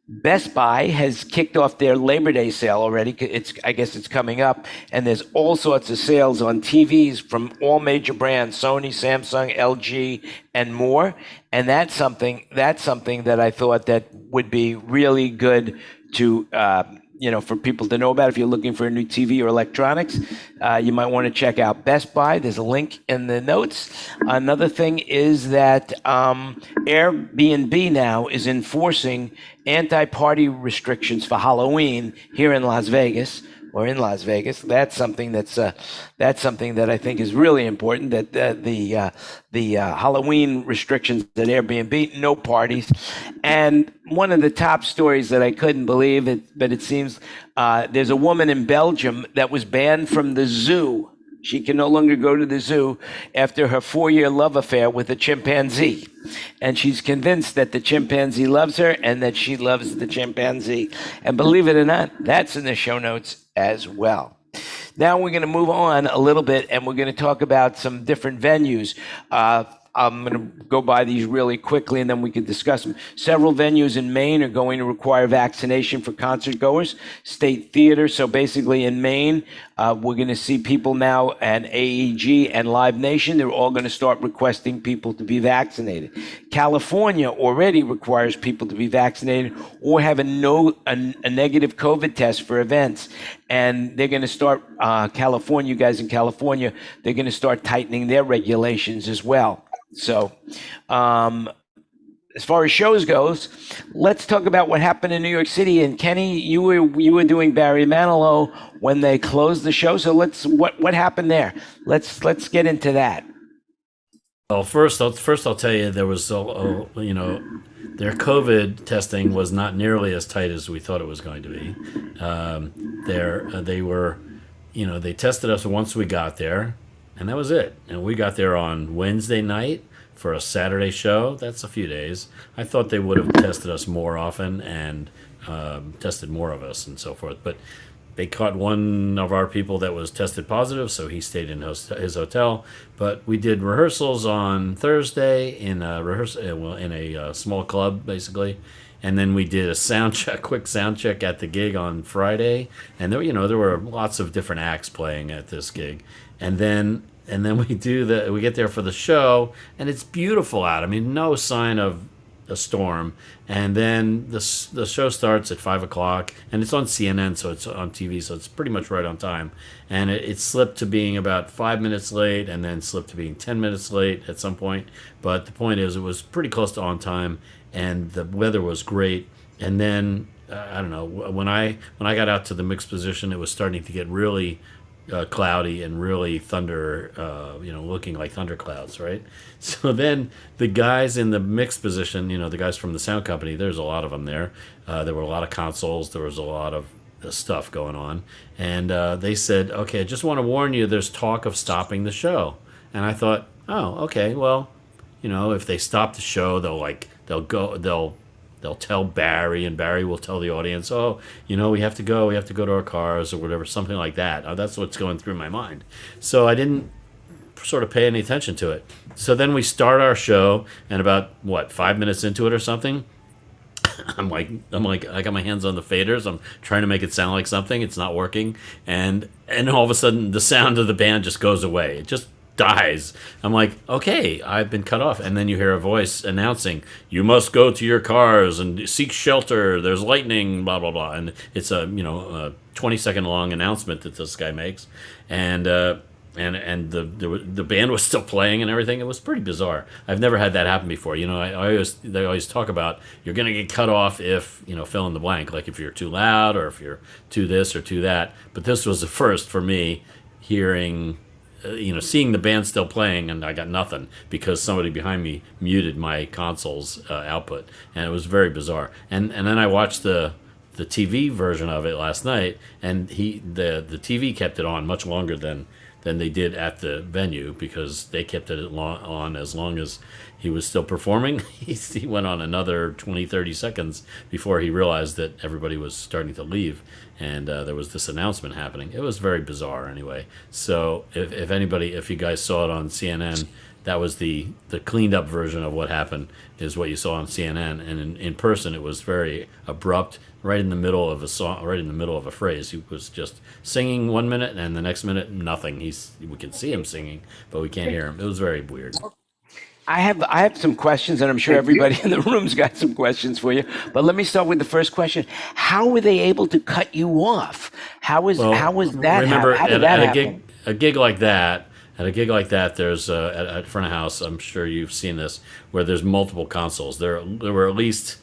Speaker 1: Best Buy has kicked off their Labor Day sale already. I guess it's coming up, and there's all sorts of sales on TVs from all major brands: Sony, Samsung, LG, and more. And that's something that I thought that would be really good to for people to know about. If you're looking for a new TV or electronics, you might want to check out Best Buy. There's a link in the notes. Another thing is that Airbnb now is enforcing anti-party restrictions for Halloween here in Las Vegas, or in Las Vegas. That's something that I think is really important. That the Halloween restrictions at Airbnb, no parties, and one of the top stories that I couldn't believe it, but it seems there's a woman in Belgium that was banned from the zoo. She can no longer go to the zoo after her 4-year love affair with a chimpanzee. And she's convinced that the chimpanzee loves her and that she loves the chimpanzee. And believe it or not, that's in the show notes as well. Now we're going to move on a little bit, and we're going to talk about some different venues. I'm going to go by these really quickly, and then we can discuss them. Several venues in Maine are going to require vaccination for concert goers. State Theater, so basically in Maine, we're going to see people now, and AEG and Live Nation, they're all going to start requesting people to be vaccinated. California already requires people to be vaccinated or have a negative COVID test for events. And they're going to start, California, you guys in California, they're going to start tightening their regulations as well. So, as far as shows goes, let's talk about what happened in New York City. And Kenny, you were doing Barry Manilow when they closed the show. So what happened there? Let's get into that.
Speaker 3: Well, first I'll tell you there was their COVID testing was not nearly as tight as we thought it was going to be. They tested us once we got there. And that was it. And we got there on Wednesday night for a Saturday show. That's a few days. I thought they would have tested us more often and tested more of us and so forth. But they caught one of our people that was tested positive, so he stayed in his hotel. But we did rehearsals on Thursday in a small club, basically. And then we did a quick sound check at the gig on Friday. And there were lots of different acts playing at this gig. And then we get there for the show, and it's beautiful out. I mean, no sign of a storm. And then the show starts at 5:00, and it's on CNN, so it's on TV, so it's pretty much right on time. And it slipped to being about 5 minutes late, and then slipped to being 10 minutes late at some point. But the point is, it was pretty close to on time, and the weather was great. And then I don't know, when I got out to the mixed position, it was starting to get really cloudy and really thunder, looking like thunderclouds, right? So then the guys in the mixed position, the guys from the sound company, there's a lot of them there. There were a lot of consoles. There was a lot of stuff going on. And they said, okay, I just want to warn you, there's talk of stopping the show. And I thought, oh, okay, well, if they stop the show, they'll tell Barry, and Barry will tell the audience, oh, we have to go to our cars or whatever, something like that. That's what's going through my mind. So I didn't sort of pay any attention to it. So then we start our show, and about 5 minutes into it or something, I'm like, I got my hands on the faders. I'm trying to make it sound like something. It's not working. And all of a sudden the sound of the band just goes away. It just dies. I'm like, okay, I've been cut off. And then you hear a voice announcing, you must go to your cars and seek shelter. There's lightning, blah, blah, blah. And it's a 20-second long announcement that this guy makes. And the band was still playing and everything. It was pretty bizarre. I've never had that happen before. They always talk about you're going to get cut off if, fill in the blank, like if you're too loud or if you're too this or too that. But this was the first for me hearing, seeing the band still playing, and I got nothing because somebody behind me muted my console's output, and it was very bizarre. And then I watched the TV version of it last night, and the TV kept it on much longer than they did at the venue because they kept it on as long as he was still performing. He went on another 20, 30 seconds before he realized that everybody was starting to leave, and there was this announcement happening. It was very bizarre anyway. So if you guys saw it on CNN, that was the cleaned up version of what happened is what you saw on CNN. And in person, it was very abrupt, right in the middle of a song, right in the middle of a phrase. He was just singing 1 minute, and the next minute, nothing. We can see him singing, but we can't hear him. It was very weird.
Speaker 1: I have some questions, and I'm sure everybody in the room's got some questions for you. But let me start with the first question: how were they able to cut you off? How was that?
Speaker 3: Remember,
Speaker 1: how did that happen?
Speaker 3: a gig like that. At a gig like that, there's at front of house. I'm sure you've seen this, where there's multiple consoles. There were at least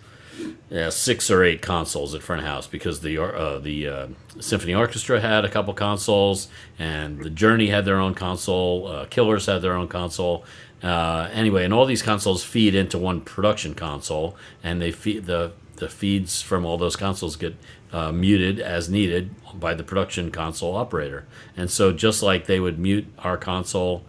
Speaker 3: 6 or 8 consoles at front of house, because the symphony orchestra had a couple consoles, and the Journey had their own console, Killers had their own console. Anyway, and all these consoles feed into one production console, and they feed the feeds from all those consoles get muted as needed by the production console operator. And so just like they would mute our console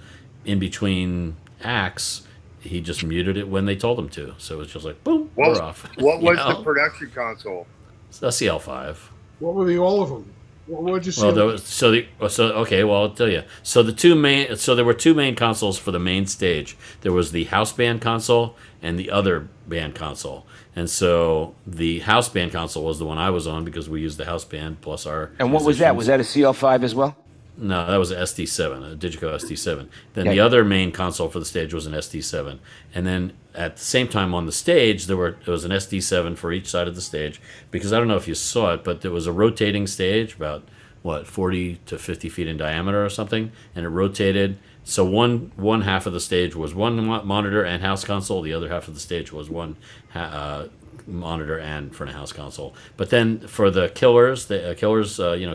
Speaker 3: in between acts, he just muted it when they told him to. So it's just like, boom, we're off.
Speaker 7: What was
Speaker 3: You know?
Speaker 7: the production console?
Speaker 3: It's a CL5.
Speaker 5: What were all of them? What would you say?
Speaker 3: Well, I'll tell you. So there were 2 main consoles for the main stage. There was the house band console and the other band console. And so the house band console was the one I was on, because we used the house band plus our.
Speaker 1: And what was that? Was that a CL5 as well?
Speaker 3: No, that was an SD7, a Digico SD7. Then the other main console for the stage was an SD7. And then at the same time on the stage, there was an SD7 for each side of the stage, because I don't know if you saw it, but there was a rotating stage about, 40 to 50 feet in diameter or something, and it rotated. So one half of the stage was one monitor and house console. The other half of the stage was one monitor and front of house console. But then for the Killers,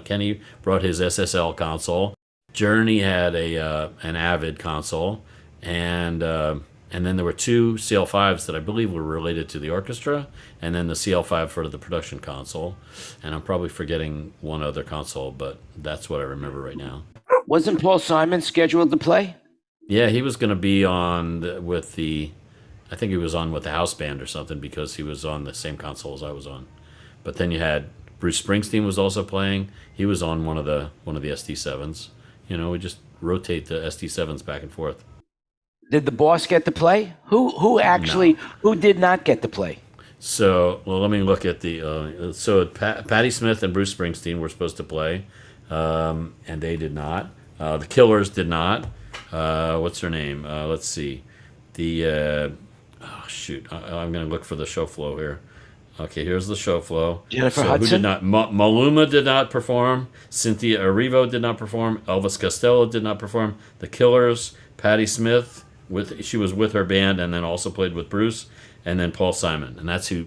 Speaker 3: Kenny brought his SSL console. Journey had an Avid console, and then there were 2 CL5s that I believe were related to the orchestra, and then the CL5 for the production console. And I'm probably forgetting one other console, but that's what I remember right now.
Speaker 1: Wasn't Paul Simon scheduled to play?
Speaker 3: Yeah, he was going to be on I think he was on with the house band or something, because he was on the same console as I was on. But then you had Bruce Springsteen was also playing. He was on one of the SD7s. We just rotate the SD7s back and forth.
Speaker 1: Did the boss get to play? Who did not get to play?
Speaker 3: So, let me look at the. Patti Smith and Bruce Springsteen were supposed to play, and they did not. The Killers did not. What's her name? Let's see. I'm going to look for the show flow here. Okay, here's the show flow.
Speaker 1: Jennifer Hudson?
Speaker 3: Who did not? Maluma did not perform. Cynthia Erivo did not perform. Elvis Costello did not perform. The Killers, Patti Smith, she was with her band and then also played with Bruce, and then Paul Simon. And that's who,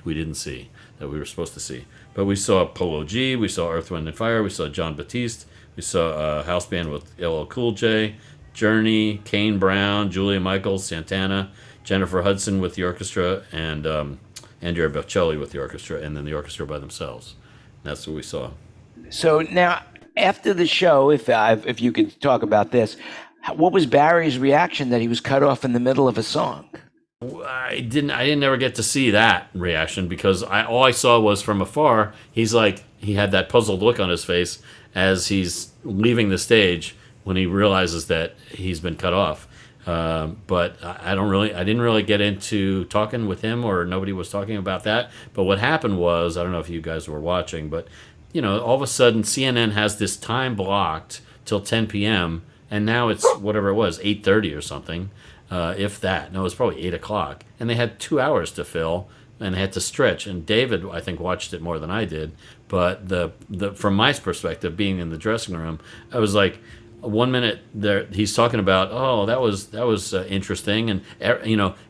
Speaker 3: we didn't see, that we were supposed to see. But we saw Polo G, we saw Earth, Wind & Fire, we saw John Batiste, we saw a house band with LL Cool J, Journey, Kane Brown, Julia Michaels, Santana, Jennifer Hudson with the orchestra, and Andrea Bocelli with the orchestra, and then the orchestra by themselves. That's what we saw.
Speaker 1: So now, after the show, if you could talk about this, what was Barry's reaction that he was cut off in the middle of a song?
Speaker 3: I didn't ever get to see that reaction, because all I saw was from afar. He had that puzzled look on his face as he's leaving the stage when he realizes that he's been cut off. But I didn't really get into talking with him, or nobody was talking about that. But what happened was, I don't know if you guys were watching, but all of a sudden CNN has this time blocked till 10 p.m. and now it's whatever it was, 8:30 or something, if that. No, it was probably 8 o'clock, and they had 2 hours to fill, and they had to stretch. And David, I think, watched it more than I did. But from my perspective, being in the dressing room, I was like, 1 minute there he's talking about, that was interesting, and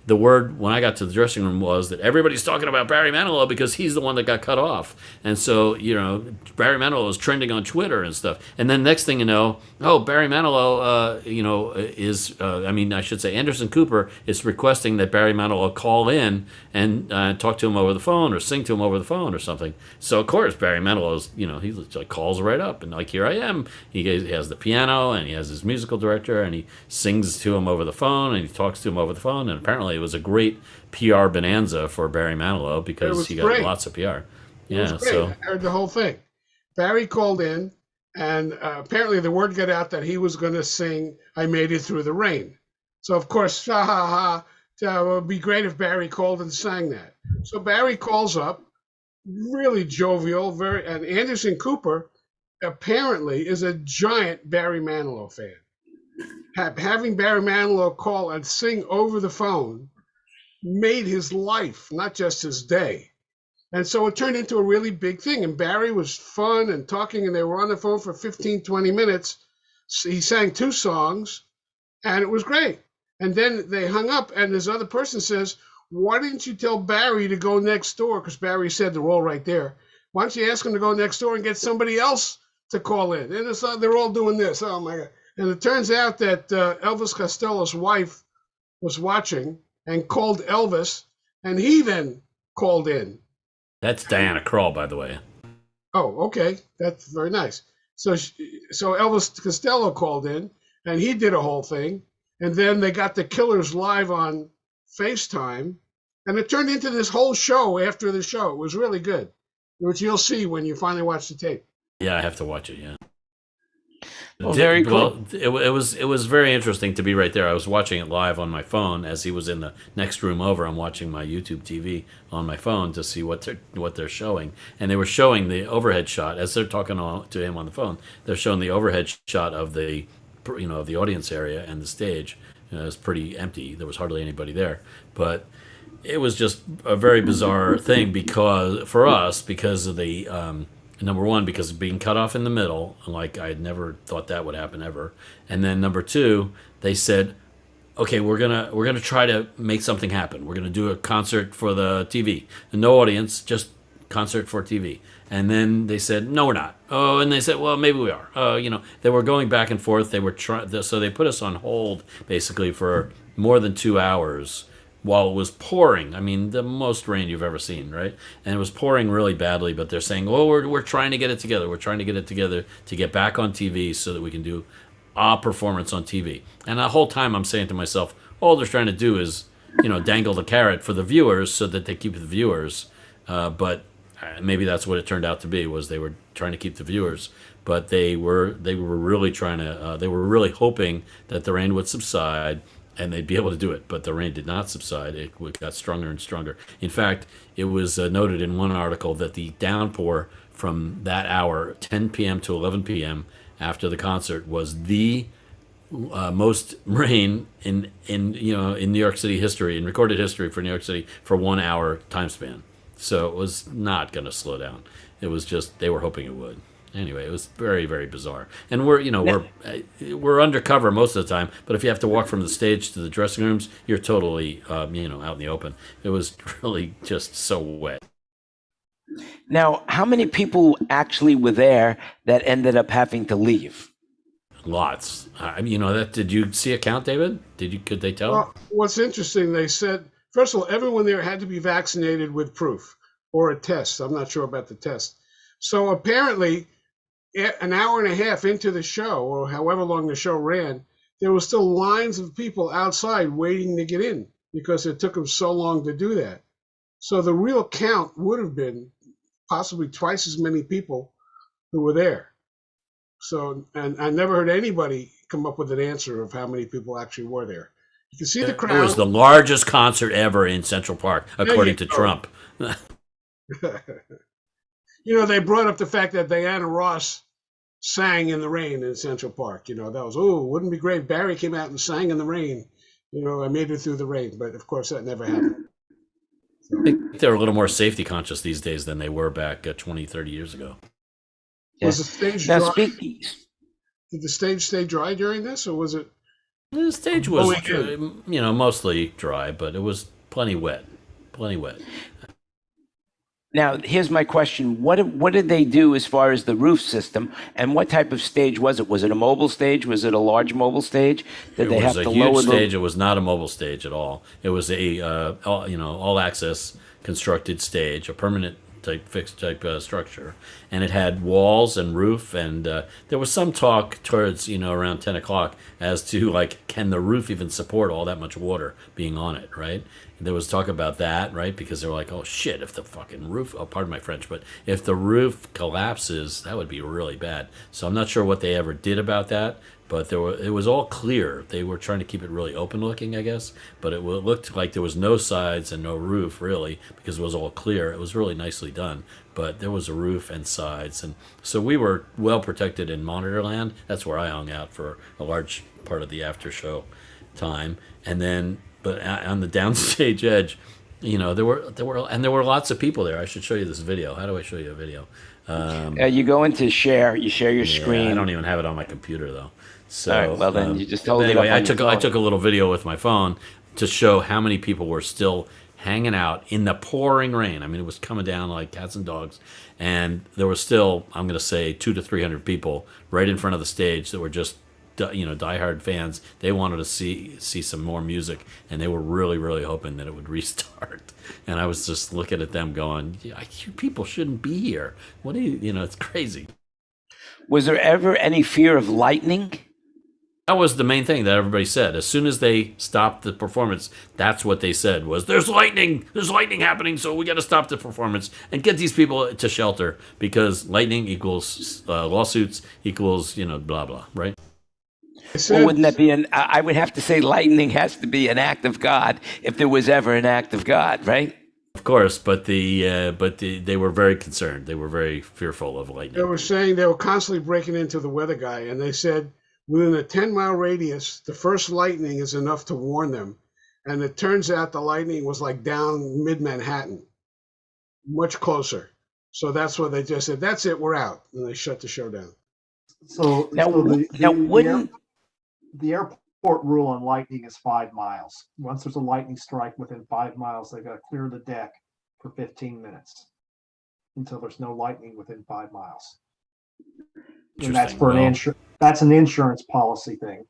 Speaker 3: the word when I got to the dressing room was that everybody's talking about Barry Manilow because he's the one that got cut off, and so Barry Manilow is trending on Twitter and stuff, and then next thing you know, Barry Manilow I should say Anderson Cooper is requesting that Barry Manilow call in and talk to him over the phone or sing to him over the phone or something. So of course Barry Manilow's he like calls right up and like, here I am. He has the piano and he has his musical director and he sings to him over the phone and he talks to him over the phone, and apparently it was a great PR bonanza for Barry Manilow because he got
Speaker 5: great.
Speaker 3: Lots of PR.
Speaker 5: It
Speaker 3: Yeah,
Speaker 5: was great.
Speaker 3: so
Speaker 5: I heard the whole thing. Barry called in, and apparently the word got out that he was going to sing "I Made It Through the Rain." So of course, it would be great if Barry called and sang that. So Barry calls up, really jovial, and Anderson Cooper apparently is a giant Barry Manilow fan. Having Barry Manilow call and sing over the phone made his life, not just his day. And so it turned into a really big thing. And Barry was fun and talking, and they were on the phone for 15, 20 minutes. So he sang 2 songs, and it was great. And then they hung up, and this other person says, why didn't you tell Barry to go next door? Because Barry said they're all right there. Why don't you ask him to go next door and get somebody else to call in? And it's they're all doing this. Oh my God. And it turns out that Elvis Costello's wife was watching and called Elvis, and he then called in.
Speaker 3: That's Diana Krall, by the way.
Speaker 5: Oh, okay. That's very nice. So Elvis Costello called in, and he did a whole thing. And then they got the Killers live on FaceTime, and it turned into this whole show after the show. It was really good, which you'll see when you finally watch the tape.
Speaker 3: Yeah, I have to watch it, yeah.
Speaker 1: Well, very cool.
Speaker 3: Well, it was very interesting to be right there. I was watching it live on my phone as he was in the next room over. I'm watching my YouTube TV on my phone to see what they're showing, and they were showing the overhead shot as they're talking to him on the phone. They're showing the overhead shot of the of the audience area and the stage. It was pretty empty. There was hardly anybody there, but it was just a very bizarre thing because of the. Number one, because of being cut off in the middle, like I had never thought that would happen ever. And then number two, they said, "Okay, we're gonna try to make something happen. We're gonna do a concert for the TV, and no audience, just concert for TV." And then they said, "No, we're not." Oh, and they said, "Well, maybe we are." They were going back and forth. They were so they put us on hold basically for more than 2 hours. While it was pouring, I mean, the most rain you've ever seen, right? And it was pouring really badly, but they're saying, "Oh, we're trying to get it together. We're trying to get it together to get back on TV so that we can do a performance on TV." And the whole time I'm saying to myself, all they're trying to do is, dangle the carrot for the viewers so that they keep the viewers. But maybe that's what it turned out to be, was they were trying to keep the viewers. But they were really trying to, they were really hoping that the rain would subside and they'd be able to do it, but the rain did not subside. It got stronger and stronger. In fact, it was noted in one article that the downpour from that hour, 10 p.m. to 11 p.m. after the concert, was the most rain in New York City history, in recorded history for New York City, for 1 hour time span. So it was not going to slow down. It was just they were hoping it would. Anyway, it was very, very bizarre. And we're undercover most of the time, but if you have to walk from the stage to the dressing rooms, you're totally out in the open. It was really just so wet.
Speaker 1: Now, how many people actually were there that ended up having to leave?
Speaker 3: Lots. Did you see a count, David? Could they tell?
Speaker 5: Well, what's interesting, they said, first of all, everyone there had to be vaccinated with proof or a test. I'm not sure about the test. So apparently, an hour and a half into the show, or however long the show ran, there were still lines of people outside waiting to get in because it took them so long to do that. So the real count would have been possibly twice as many people who were there. So, and I never heard anybody come up with an answer of how many people actually were there. You can see the crowd.
Speaker 3: It was the largest concert ever in Central Park, according to Trump.
Speaker 5: They brought up the fact that Diana Ross sang in the rain in Central Park. That was, wouldn't it be great? Barry came out and sang in the rain. I made it through the rain. But of course, that never happened.
Speaker 3: I think they're a little more safety conscious these days than they were back 20, 30 years ago.
Speaker 5: Was the stage dry? Did the stage stay dry during this, or was it?
Speaker 3: The stage was, mostly dry, but it was plenty wet. Plenty wet.
Speaker 1: Now, here's my question. What did they do as far as the roof system, and what type of stage was it? Was it a mobile stage? Was it a large mobile stage? Did they have to lower the...
Speaker 3: It was a huge stage. It was not a mobile stage at all. It was a all-access constructed stage, a permanent fixed type structure, and it had walls and roof, and there was some talk towards around 10 o'clock as to can the roof even support all that much water being on it, right? There was talk about that, right? Because they were like, oh shit, if the fucking roof, pardon my French, but if the roof collapses, that would be really bad. So I'm not sure what they ever did about that, but it was all clear. They were trying to keep it really open looking, I guess, but it looked like there was no sides and no roof really, because it was all clear. It was really nicely done, but there was a roof and sides. And so we were well protected in Monitorland. That's where I hung out for a large part of the after show time. And then, but on the downstage edge, there were lots of people there. I should show you this video. How do I show you a video?
Speaker 1: You go into share. You share your screen.
Speaker 3: I don't even have it on my computer though. So
Speaker 1: all right, well then you just hold
Speaker 3: anyway,
Speaker 1: it up.
Speaker 3: I took a little video with my phone to show how many people were still hanging out in the pouring rain. I mean, it was coming down like cats and dogs. And there was still, I'm going to say, 200 to 300 people right in front of the stage that were just, diehard fans. They wanted to see some more music, and they were really, really hoping that it would restart. And I was just looking at them going, yeah, you people shouldn't be here. What do you, it's crazy.
Speaker 1: Was there ever any fear of lightning?
Speaker 3: That was the main thing that everybody said. As soon as they stopped the performance, that's what they said was, there's lightning happening, so we got to stop the performance and get these people to shelter, because lightning equals lawsuits equals, blah, blah, right?
Speaker 1: Well, wouldn't that be I would have to say lightning has to be an act of God if there was ever an act of God, right?
Speaker 3: Of course, but they were very concerned. They were very fearful of lightning.
Speaker 5: They were saying they were constantly breaking into the weather guy, and they said within a 10-mile radius, the first lightning is enough to warn them. And it turns out the lightning was like down mid-Manhattan, much closer. So that's what they just said, that's it, we're out. And they shut the show down.
Speaker 2: So,
Speaker 1: Now,
Speaker 2: the airport rule on lightning is 5 miles. Once there's a lightning strike within 5 miles, they've got to clear the deck for 15 minutes until there's no lightning within 5 miles. And that's for that's an insurance policy thing.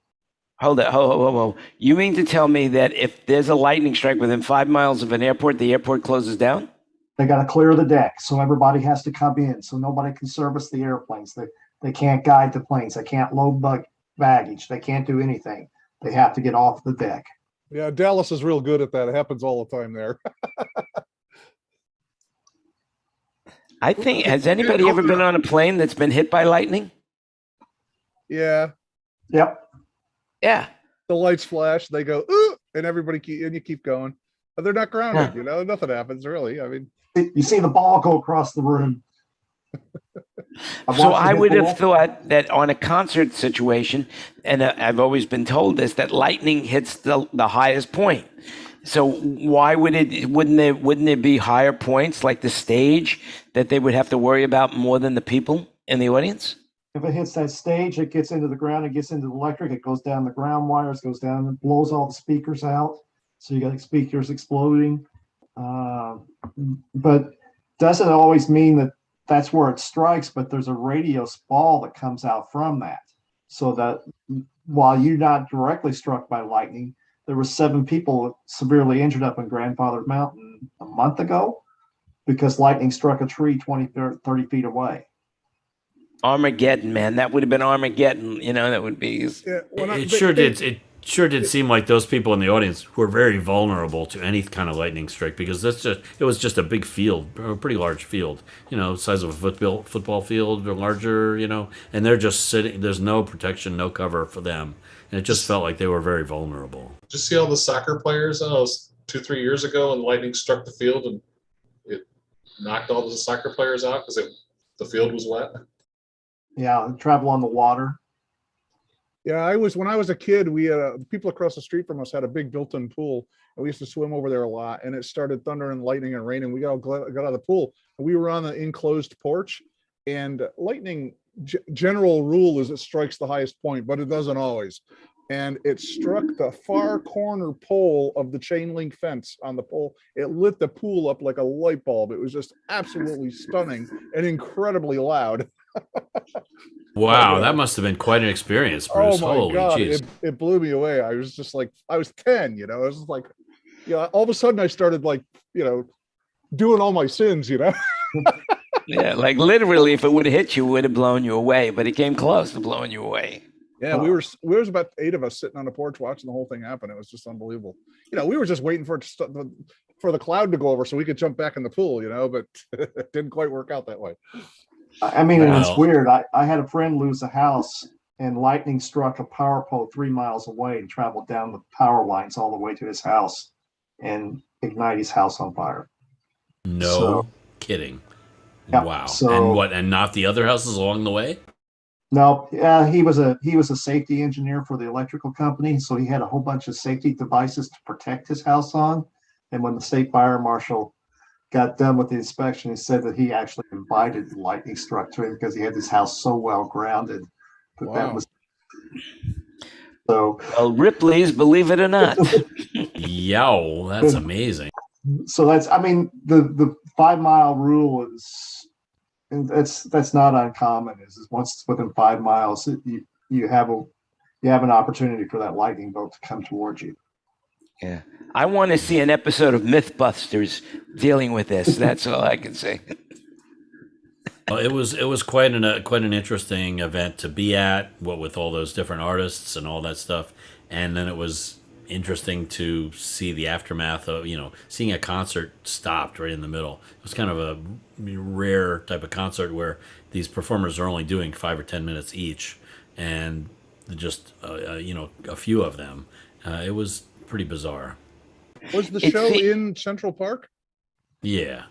Speaker 1: Hold it. You mean to tell me that if there's a lightning strike within 5 miles of an airport, the airport closes down?
Speaker 2: They got to clear the deck, so everybody has to come in, so nobody can service the airplanes. They can't guide the planes. They can't load baggage. They can't do anything. They have to get off the deck.
Speaker 8: Yeah, Dallas is real good at that. It happens all the time there.
Speaker 1: I think, has anybody ever been on a plane that's been hit by lightning?
Speaker 8: Yeah.
Speaker 2: Yep.
Speaker 1: Yeah.
Speaker 8: The lights flash, they go, ooh, and you keep going. But they're not grounded, nothing happens really. I mean,
Speaker 2: you see the ball go across the room.
Speaker 1: So I would have thought that on a concert situation, and I've always been told this, that lightning hits the highest point. So why wouldn't there be higher points like the stage that they would have to worry about more than the people in the audience?
Speaker 2: If it hits that stage, it gets into the ground, it gets into the electric, it goes down the ground wires, goes down and blows all the speakers out. So you got speakers exploding. But doesn't always mean that that's where it strikes, but there's a radio ball that comes out from that. So that while you're not directly struck by lightning, there were 7 people severely injured up in Grandfather Mountain a month ago because lightning struck a tree 20, 30 feet away.
Speaker 1: Armageddon, man. That would have been Armageddon. That would be.
Speaker 8: Yeah,
Speaker 3: It sure did seem like those people in the audience were very vulnerable to any kind of lightning strike, because it was just a big field, a pretty large field, size of a football field or larger, and they're just sitting. There's no protection, no cover for them, and it just felt like they were very vulnerable.
Speaker 4: Did you see all the soccer players? It was 2-3 years ago, and lightning struck the field and it knocked all the soccer players out because the field was wet.
Speaker 2: Yeah, travel on the water.
Speaker 8: Yeah, when I was a kid, we had people across the street from us had a big built-in pool, and we used to swim over there a lot. And it started thundering, lightning, and raining. We got out of the pool, and we were on the enclosed porch. And lightning, general rule is it strikes the highest point, but it doesn't always. And it struck the far corner pole of the chain link fence on the pole. It lit the pool up like a light bulb. It was just absolutely stunning and incredibly loud.
Speaker 3: Wow, that must have been quite an experience, Bruce.
Speaker 8: Oh my God,
Speaker 3: geez.
Speaker 8: it blew me away. I was just like, I was 10, I was just like, all of a sudden I started like, doing all my sins,
Speaker 1: Yeah, like literally, if it would have hit you, it would have blown you away. But it came close to blowing you away.
Speaker 8: Yeah, we was about 8 of us sitting on the porch watching the whole thing happen. It was just unbelievable. We were just waiting for the cloud to go over so we could jump back in the pool, but it didn't quite work out that way.
Speaker 2: I mean, and it's weird. I had a friend lose a house, and lightning struck a power pole 3 miles away and traveled down the power lines all the way to his house and ignite his house on fire.
Speaker 3: No kidding.
Speaker 2: Yeah,
Speaker 3: wow.
Speaker 2: So,
Speaker 3: and not the other houses along the way?
Speaker 2: No, he was a safety engineer for the electrical company, so he had a whole bunch of safety devices to protect his house on. And when the state fire marshal got done with the inspection, he said that he actually invited the lightning struck to him because he had his house so well grounded. But that was so.
Speaker 1: Well, Ripley's, believe it or not.
Speaker 3: Yow, that's amazing.
Speaker 2: So that's, I mean, the 5 mile rule is, and that's not uncommon. Is once it's within 5 miles, you have an opportunity for that lightning bolt to come towards you.
Speaker 1: Yeah. I want to see an episode of Mythbusters dealing with this. That's all I can say.
Speaker 3: Well, it was quite an interesting event to be at, what with all those different artists and all that stuff, and then it was interesting to see the aftermath of seeing a concert stopped right in the middle. It was kind of a rare type of concert where these performers are only doing 5 or 10 minutes each, and just a few of them. It was pretty bizarre.
Speaker 8: Was the show in Central Park?
Speaker 3: Yeah.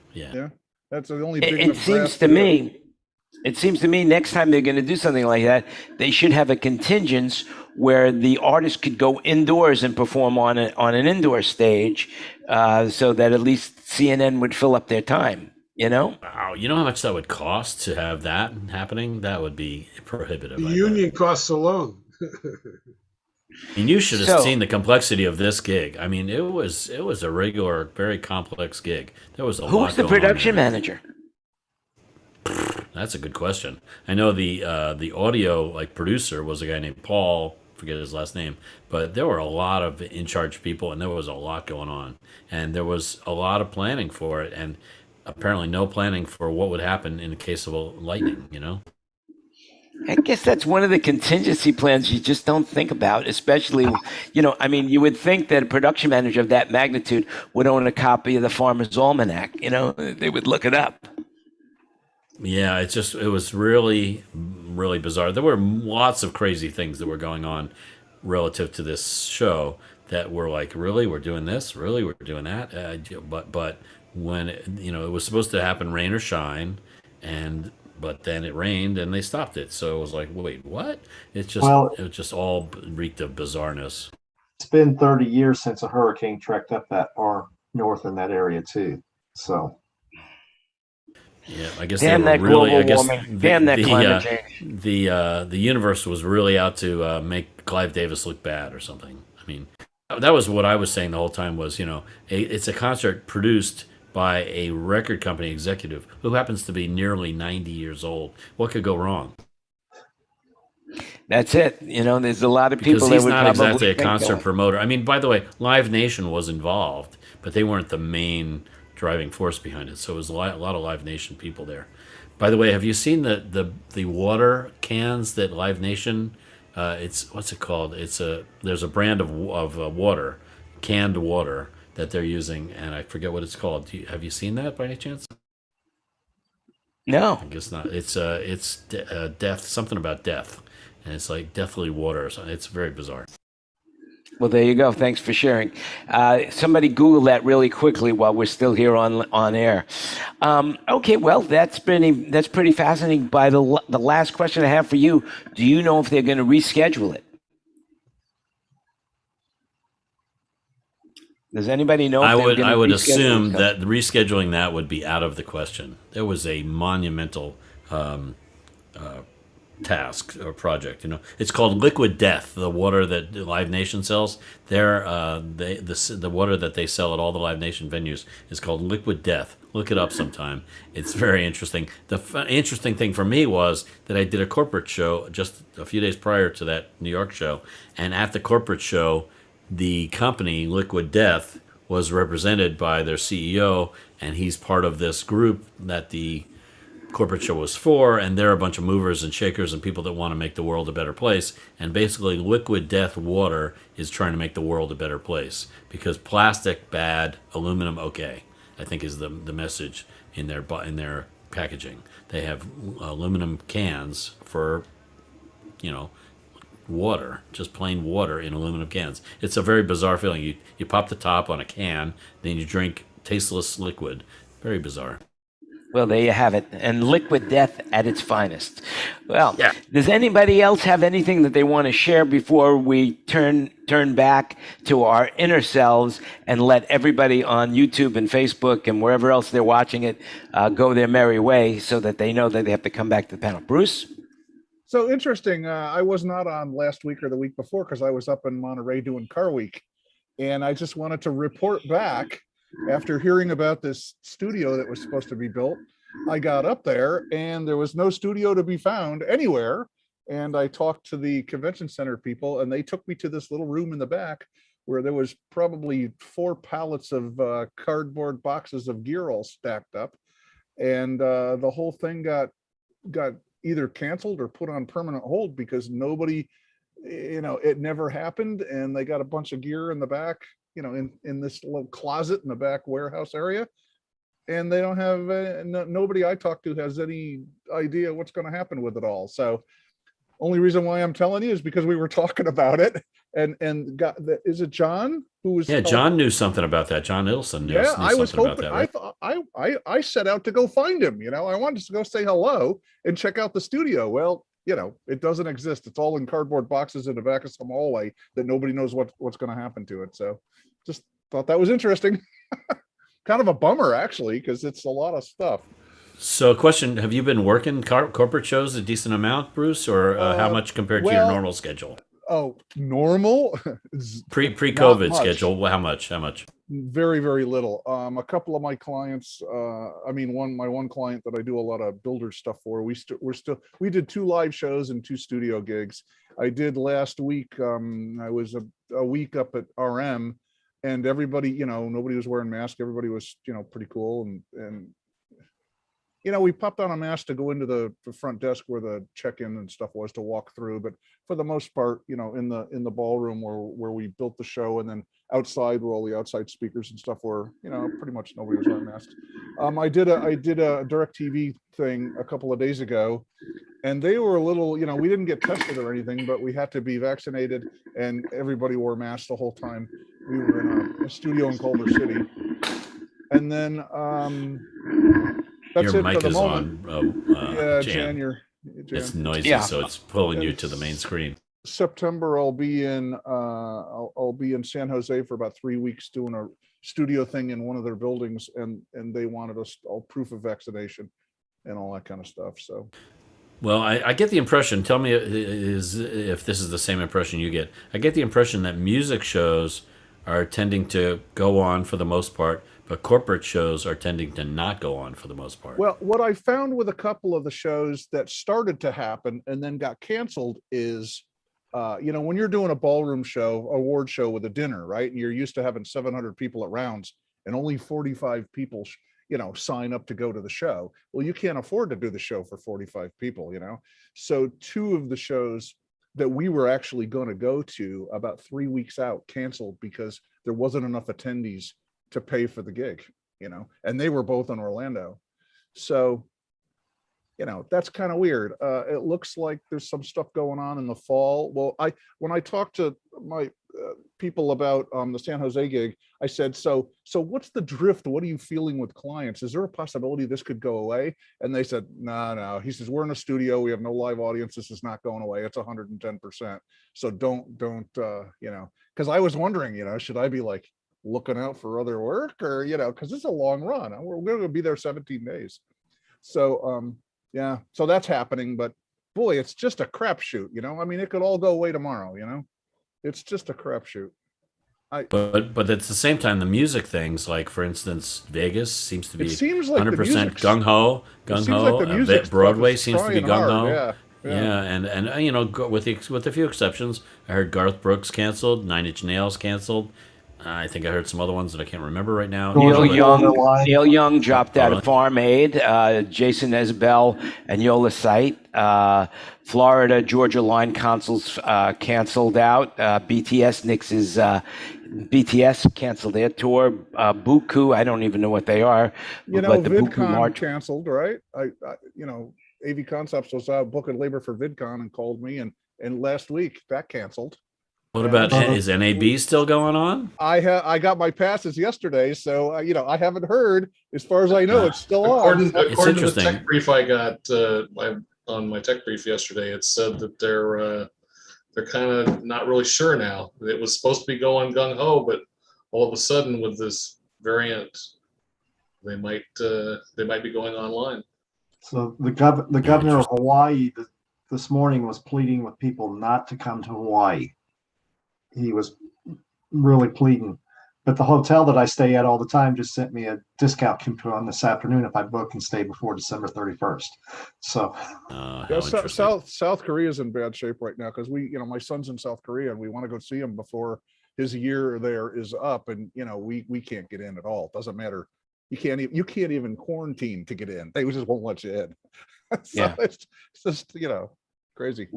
Speaker 8: That's the only big
Speaker 1: It seems to me. It seems to me next time they're going to do something like that, they should have a contingent where the artist could go indoors and perform on an indoor stage, so that at least CNN would fill up their time.
Speaker 3: Wow, you know how much that would cost to have that happening? That would be prohibitive.
Speaker 5: The union costs alone.
Speaker 3: And you should have seen the complexity of this gig. I mean, it was a regular, very complex gig. There was a lot.
Speaker 1: Who's the production manager?
Speaker 3: That's a good question. I know the audio producer was a guy named Paul. Forget his last name, but there were a lot of in charge people, and there was a lot going on, and there was a lot of planning for it, and apparently no planning for what would happen in the case of a lightning.
Speaker 1: I guess that's one of the contingency plans you just don't think about, especially, you would think that a production manager of that magnitude would own a copy of the Farmer's Almanac. They would look it up.
Speaker 3: Yeah, it was really, really bizarre. There were lots of crazy things that were going on relative to this show that were like, really, we're doing this? Really, we're doing that? But when it was supposed to happen, rain or shine, but then it rained and they stopped it. So it was like, wait, what? It just all reeked of bizarreness.
Speaker 2: It's been 30 years since a hurricane trekked up that far north in that area too. So.
Speaker 3: Yeah, I guess
Speaker 1: Damn
Speaker 3: they were really. I guess
Speaker 1: Damn that climate change.
Speaker 3: The universe was really out to make Clive Davis look bad or something. I mean, that was what I was saying the whole time. Was it's a concert produced by a record company executive who happens to be nearly 90 years old. What could go wrong?
Speaker 1: That's it. There's a lot of people
Speaker 3: because
Speaker 1: that
Speaker 3: he's
Speaker 1: would
Speaker 3: not
Speaker 1: probably
Speaker 3: exactly a
Speaker 1: think
Speaker 3: concert
Speaker 1: that.
Speaker 3: promoter. I mean, by the way, Live Nation was involved, but they weren't the main driving force behind it. So it was a lot of Live Nation people there. By the way, have you seen the water cans that Live Nation? What's it called? There's a brand of water, canned water that they're using, and I forget what it's called. Have you seen that by any chance?
Speaker 1: No.
Speaker 3: I guess not. It's death, something about death, and it's like deathly water. So it's very bizarre.
Speaker 1: Well, there you go. Thanks for sharing. Somebody Google that really quickly while we're still here on air. Okay, well, that's pretty fascinating. By the last question I have for you, do you know if they're going to reschedule it? Does anybody know?
Speaker 3: I would assume that rescheduling that would be out of the question. There was a monumental task or project. It's called Liquid Death. The water that Live Nation sells, the water that they sell at all the Live Nation venues is called Liquid Death. Look it up sometime. It's very interesting. The interesting thing for me was that I did a corporate show just a few days prior to that New York show, and at the corporate show, the company Liquid Death was represented by their CEO, and he's part of this group that the corporate show was for, and they're a bunch of movers and shakers and people that want to make the world a better place. And basically, Liquid Death water is trying to make the world a better place, because plastic bad, aluminum okay, I think is the message in their packaging. They have aluminum cans for water, just plain water in aluminum cans. It's a very bizarre feeling. You pop the top on a can, then you drink tasteless liquid. Very bizarre.
Speaker 1: Well, there you have it. And Liquid Death at its finest. Well, yeah. Does anybody else have anything that they want to share before we turn back to our inner selves and let everybody on YouTube and Facebook and wherever else they're watching it go their merry way, so that they know that they have to come back to the panel? Bruce?
Speaker 8: So interesting. I was not on last week or the week before because I was up in Monterey doing Car Week. And I just wanted to report back after hearing about this studio that was supposed to be built, I got up there and there was no studio to be found anywhere. And I talked to the convention center people, and they took me to this little room in the back where there was probably 4 pallets of cardboard boxes of gear all stacked up. And the whole thing got either canceled or put on permanent hold because nobody, it never happened. And they got a bunch of gear in the back, in this little closet in the back warehouse area. And they don't have, nobody I talked to has any idea what's going to happen with it all. So only reason why I'm telling you is because we were talking about it. And is it John who was?
Speaker 3: Yeah, John knew something about that. John Ilson knew,
Speaker 8: yeah,
Speaker 3: knew
Speaker 8: I was
Speaker 3: something
Speaker 8: hoping.
Speaker 3: about that. Right?
Speaker 8: I set out to go find him. I wanted to go say hello and check out the studio. Well, it doesn't exist. It's all in cardboard boxes in the back of some hallway that nobody knows what's going to happen to it. So, just thought that was interesting. Kind of a bummer, actually, because it's a lot of stuff.
Speaker 3: So, question: have you been working corporate shows a decent amount, Bruce, or how much compared to your normal schedule?
Speaker 8: Oh, normal?
Speaker 3: Pre-COVID schedule. How much?
Speaker 8: Very, very little. A couple of my clients, my one client that I do a lot of builder stuff for, we did 2 live shows and 2 studio gigs. I did last week. I was a week up at RM, and everybody, nobody was wearing masks. Everybody was, pretty cool. And we popped on a mask to go into the front desk where the check-in and stuff was to walk through. But for the most part, in the ballroom where we built the show, and then outside where all the outside speakers and stuff were, pretty much nobody was wearing masks. I did a DirecTV thing a couple of days ago, and they were a little, we didn't get tested or anything, but we had to be vaccinated, and everybody wore masks the whole time. We were in a studio in Culver City, and then that's
Speaker 3: your
Speaker 8: it
Speaker 3: mic
Speaker 8: for the
Speaker 3: is
Speaker 8: moment.
Speaker 3: on.
Speaker 8: Yeah,
Speaker 3: Jan.
Speaker 8: Jan.
Speaker 3: It's noisy, so it's pulling you to the main screen.
Speaker 8: September, I'll be in San Jose for about 3 weeks doing a studio thing in one of their buildings, and they wanted us all proof of vaccination and all that kind of stuff. So,
Speaker 3: well, I get the impression. Tell me if this is the same impression you get. I get the impression that music shows are tending to go on for the most part, but corporate shows are tending to not go on for the most part.
Speaker 8: Well, what I found with a couple of the shows that started to happen and then got canceled is, when you're doing a ballroom show, award show with a dinner, right? And you're used to having 700 people at rounds, and only 45 people, sign up to go to the show. Well, you can't afford to do the show for 45 people, So 2 of the shows that we were actually going to go to about 3 weeks out canceled because there wasn't enough attendees to pay for the gig, and they were both in Orlando. So, that's kind of weird. It looks like there's some stuff going on in the fall. Well, when I talked to my people about the San Jose gig, I said, so what's the drift? What are you feeling with clients? Is there a possibility this could go away? And they said, no. He says, we're in a studio. We have no live audience. This is not going away. It's 110%. So don't, because I was wondering, should I be like looking out for other work or, because it's a long run. We're going to be there 17 days. So, yeah, so that's happening, but boy, it's just a crapshoot, it could all go away tomorrow, it's just a crapshoot.
Speaker 3: But at the same time, the music things, like for instance, Vegas seems to be 100% gung ho. Broadway seems to be gung ho. Yeah, and with a few exceptions, I heard Garth Brooks canceled, 9 Inch Nails canceled. I think I heard some other ones that I can't remember right now.
Speaker 1: Neil Young dropped out of Farm Aid. Jason Isbell and Yola Sight. Florida Georgia Line Consuls canceled out. BTS canceled their tour. Buku, I don't even know what they are.
Speaker 8: But the VidCon canceled, right? AV Concepts was out booking labor for VidCon and called me, and last week that canceled.
Speaker 3: What about, is NAB still going on?
Speaker 8: I got my passes yesterday, so I haven't heard. As far as I know, it's still on.
Speaker 4: According to the tech brief I got on my tech brief yesterday, it said that they're kind of not really sure now. It was supposed to be going gung ho, but all of a sudden with this variant, they might be going online.
Speaker 2: So the governor of Hawaii this morning was pleading with people not to come to Hawaii. He was really pleading, But the hotel that I stay at all the time just sent me a discount coupon this afternoon if I book and stay before December 31st. So
Speaker 3: How
Speaker 8: Yeah,
Speaker 3: interesting.
Speaker 8: South Korea is in bad shape right now because my son's in South Korea and we want to go see him before his year there is up, and we can't get in at all. It doesn't matter. You can't even quarantine to get in. They just won't let you in. So
Speaker 1: Yeah.
Speaker 8: it's just crazy.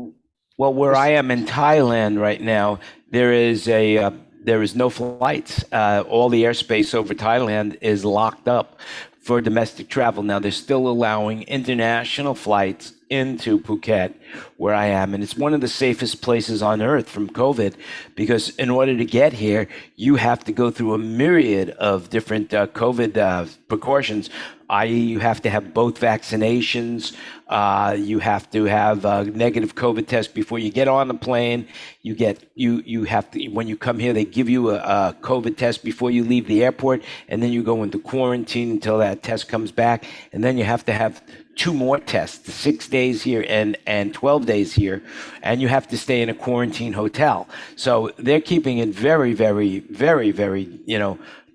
Speaker 1: Well, where I am in Thailand right now, there is no flights. All the airspace over Thailand is locked up for domestic travel. Now they're still allowing international flights into Phuket, where I am, and it's one of the safest places on earth from COVID, because in order to get here, you have to go through a myriad of different COVID precautions. I.e., you have to have both vaccinations. You have to have a negative COVID test before you get on the plane. You have to, when you come here, they give you a COVID test before you leave the airport, and then you go into quarantine until that test comes back, and then you have to have 2 more tests, 6 days here and 12 days here, and you have to stay in a quarantine hotel. So they're keeping it very, very, very, very,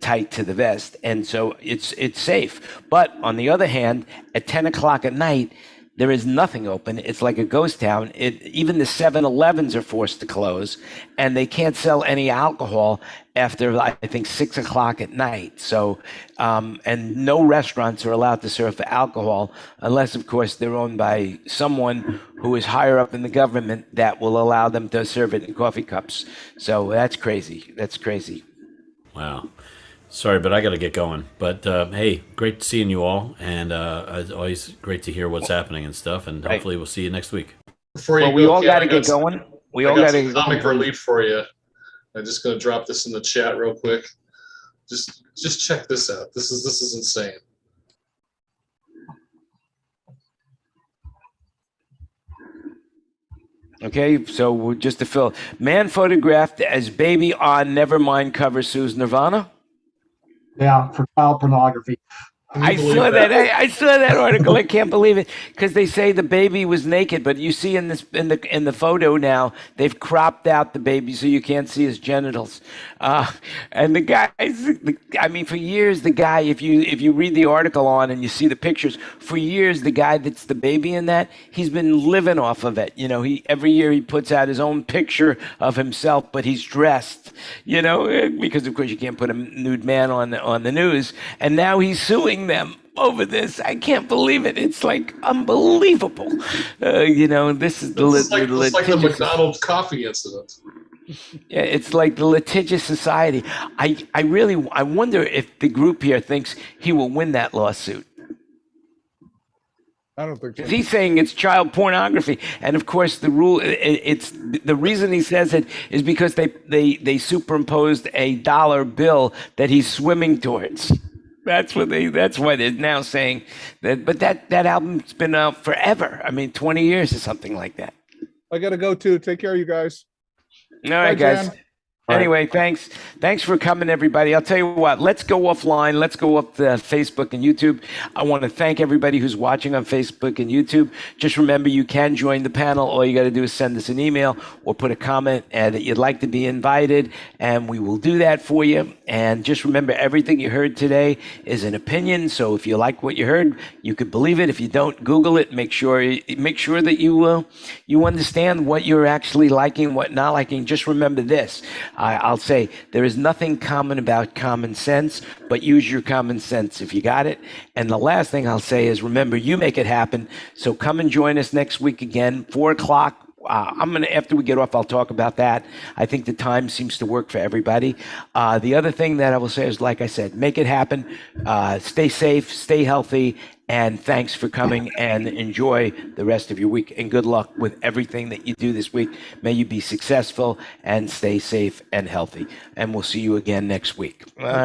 Speaker 1: tight to the vest, and so it's safe. But on the other hand, at 10 o'clock at night, there is nothing open. It's like a ghost town. Even the 7-Elevens are forced to close, and they can't sell any alcohol after, I think, 6 o'clock at night. So, and no restaurants are allowed to serve alcohol unless, of course, they're owned by someone who is higher up in the government that will allow them to serve it in coffee cups. So that's crazy. That's crazy.
Speaker 3: Wow. Sorry, but I got to get going. But hey, great seeing you all, and it's always great to hear what's happening and stuff. And hopefully, we'll see you next week.
Speaker 4: Before you
Speaker 1: Well, we
Speaker 4: go,
Speaker 1: all
Speaker 4: Ken,
Speaker 1: got to
Speaker 4: I
Speaker 1: get
Speaker 4: some-
Speaker 1: going. We
Speaker 4: I
Speaker 1: all
Speaker 4: got
Speaker 1: got
Speaker 4: some
Speaker 1: to
Speaker 4: comic
Speaker 1: go.
Speaker 4: relief for you. I'm just going to drop this in the chat real quick. Just check this out. This is insane.
Speaker 1: Okay, so just to fill, man photographed as baby on Nevermind cover sues Nirvana.
Speaker 2: yeah, for child pornography.
Speaker 1: I saw that. I saw that article. I can't believe it, because they say the baby was naked, but you see in the photo now, they've cropped out the baby so you can't see his genitals. And the guy, I mean, for years, the guy, if you read the article on and you see the pictures, for years, the guy that's the baby in that, he's been living off of it. Every year he puts out his own picture of himself, but he's dressed. Because of course you can't put a nude man on the news, and now he's suing them over this. I can't believe it. It's like unbelievable. This is
Speaker 4: It's like the McDonald's coffee incident.
Speaker 1: Yeah, it's like the litigious society. I wonder if the group here thinks he will win that lawsuit.
Speaker 8: I don't think so.
Speaker 1: He's saying it's child pornography, and of course the rule. It's the reason he says it is because they superimposed a dollar bill that he's swimming towards. That's why they're now saying that. But that album's been out forever. I mean, 20 years or something like that.
Speaker 8: I got to go too. Take care, you guys.
Speaker 1: All right, guys.
Speaker 8: Jan.
Speaker 1: Anyway, thanks for coming, everybody. I'll tell you what, let's go offline. Let's go up to Facebook and YouTube. I want to thank everybody who's watching on Facebook and YouTube. Just remember, you can join the panel. All you got to do is send us an email or put a comment that you'd like to be invited, and we will do that for you. And just remember, everything you heard today is an opinion. So if you like what you heard, you could believe it. If you don't, Google it. Make sure that you understand what you're actually liking, what not liking. Just remember this. I'll say there is nothing common about common sense, but use your common sense if you got it. And the last thing I'll say is, remember, you make it happen. So come and join us next week again, 4 o'clock. After we get off, I'll talk about that. I think the time seems to work for everybody. The other thing that I will say is, like I said, make it happen. Stay safe, stay healthy, and thanks for coming, and enjoy the rest of your week. And good luck with everything that you do this week. May you be successful and stay safe and healthy. And we'll see you again next week. All right.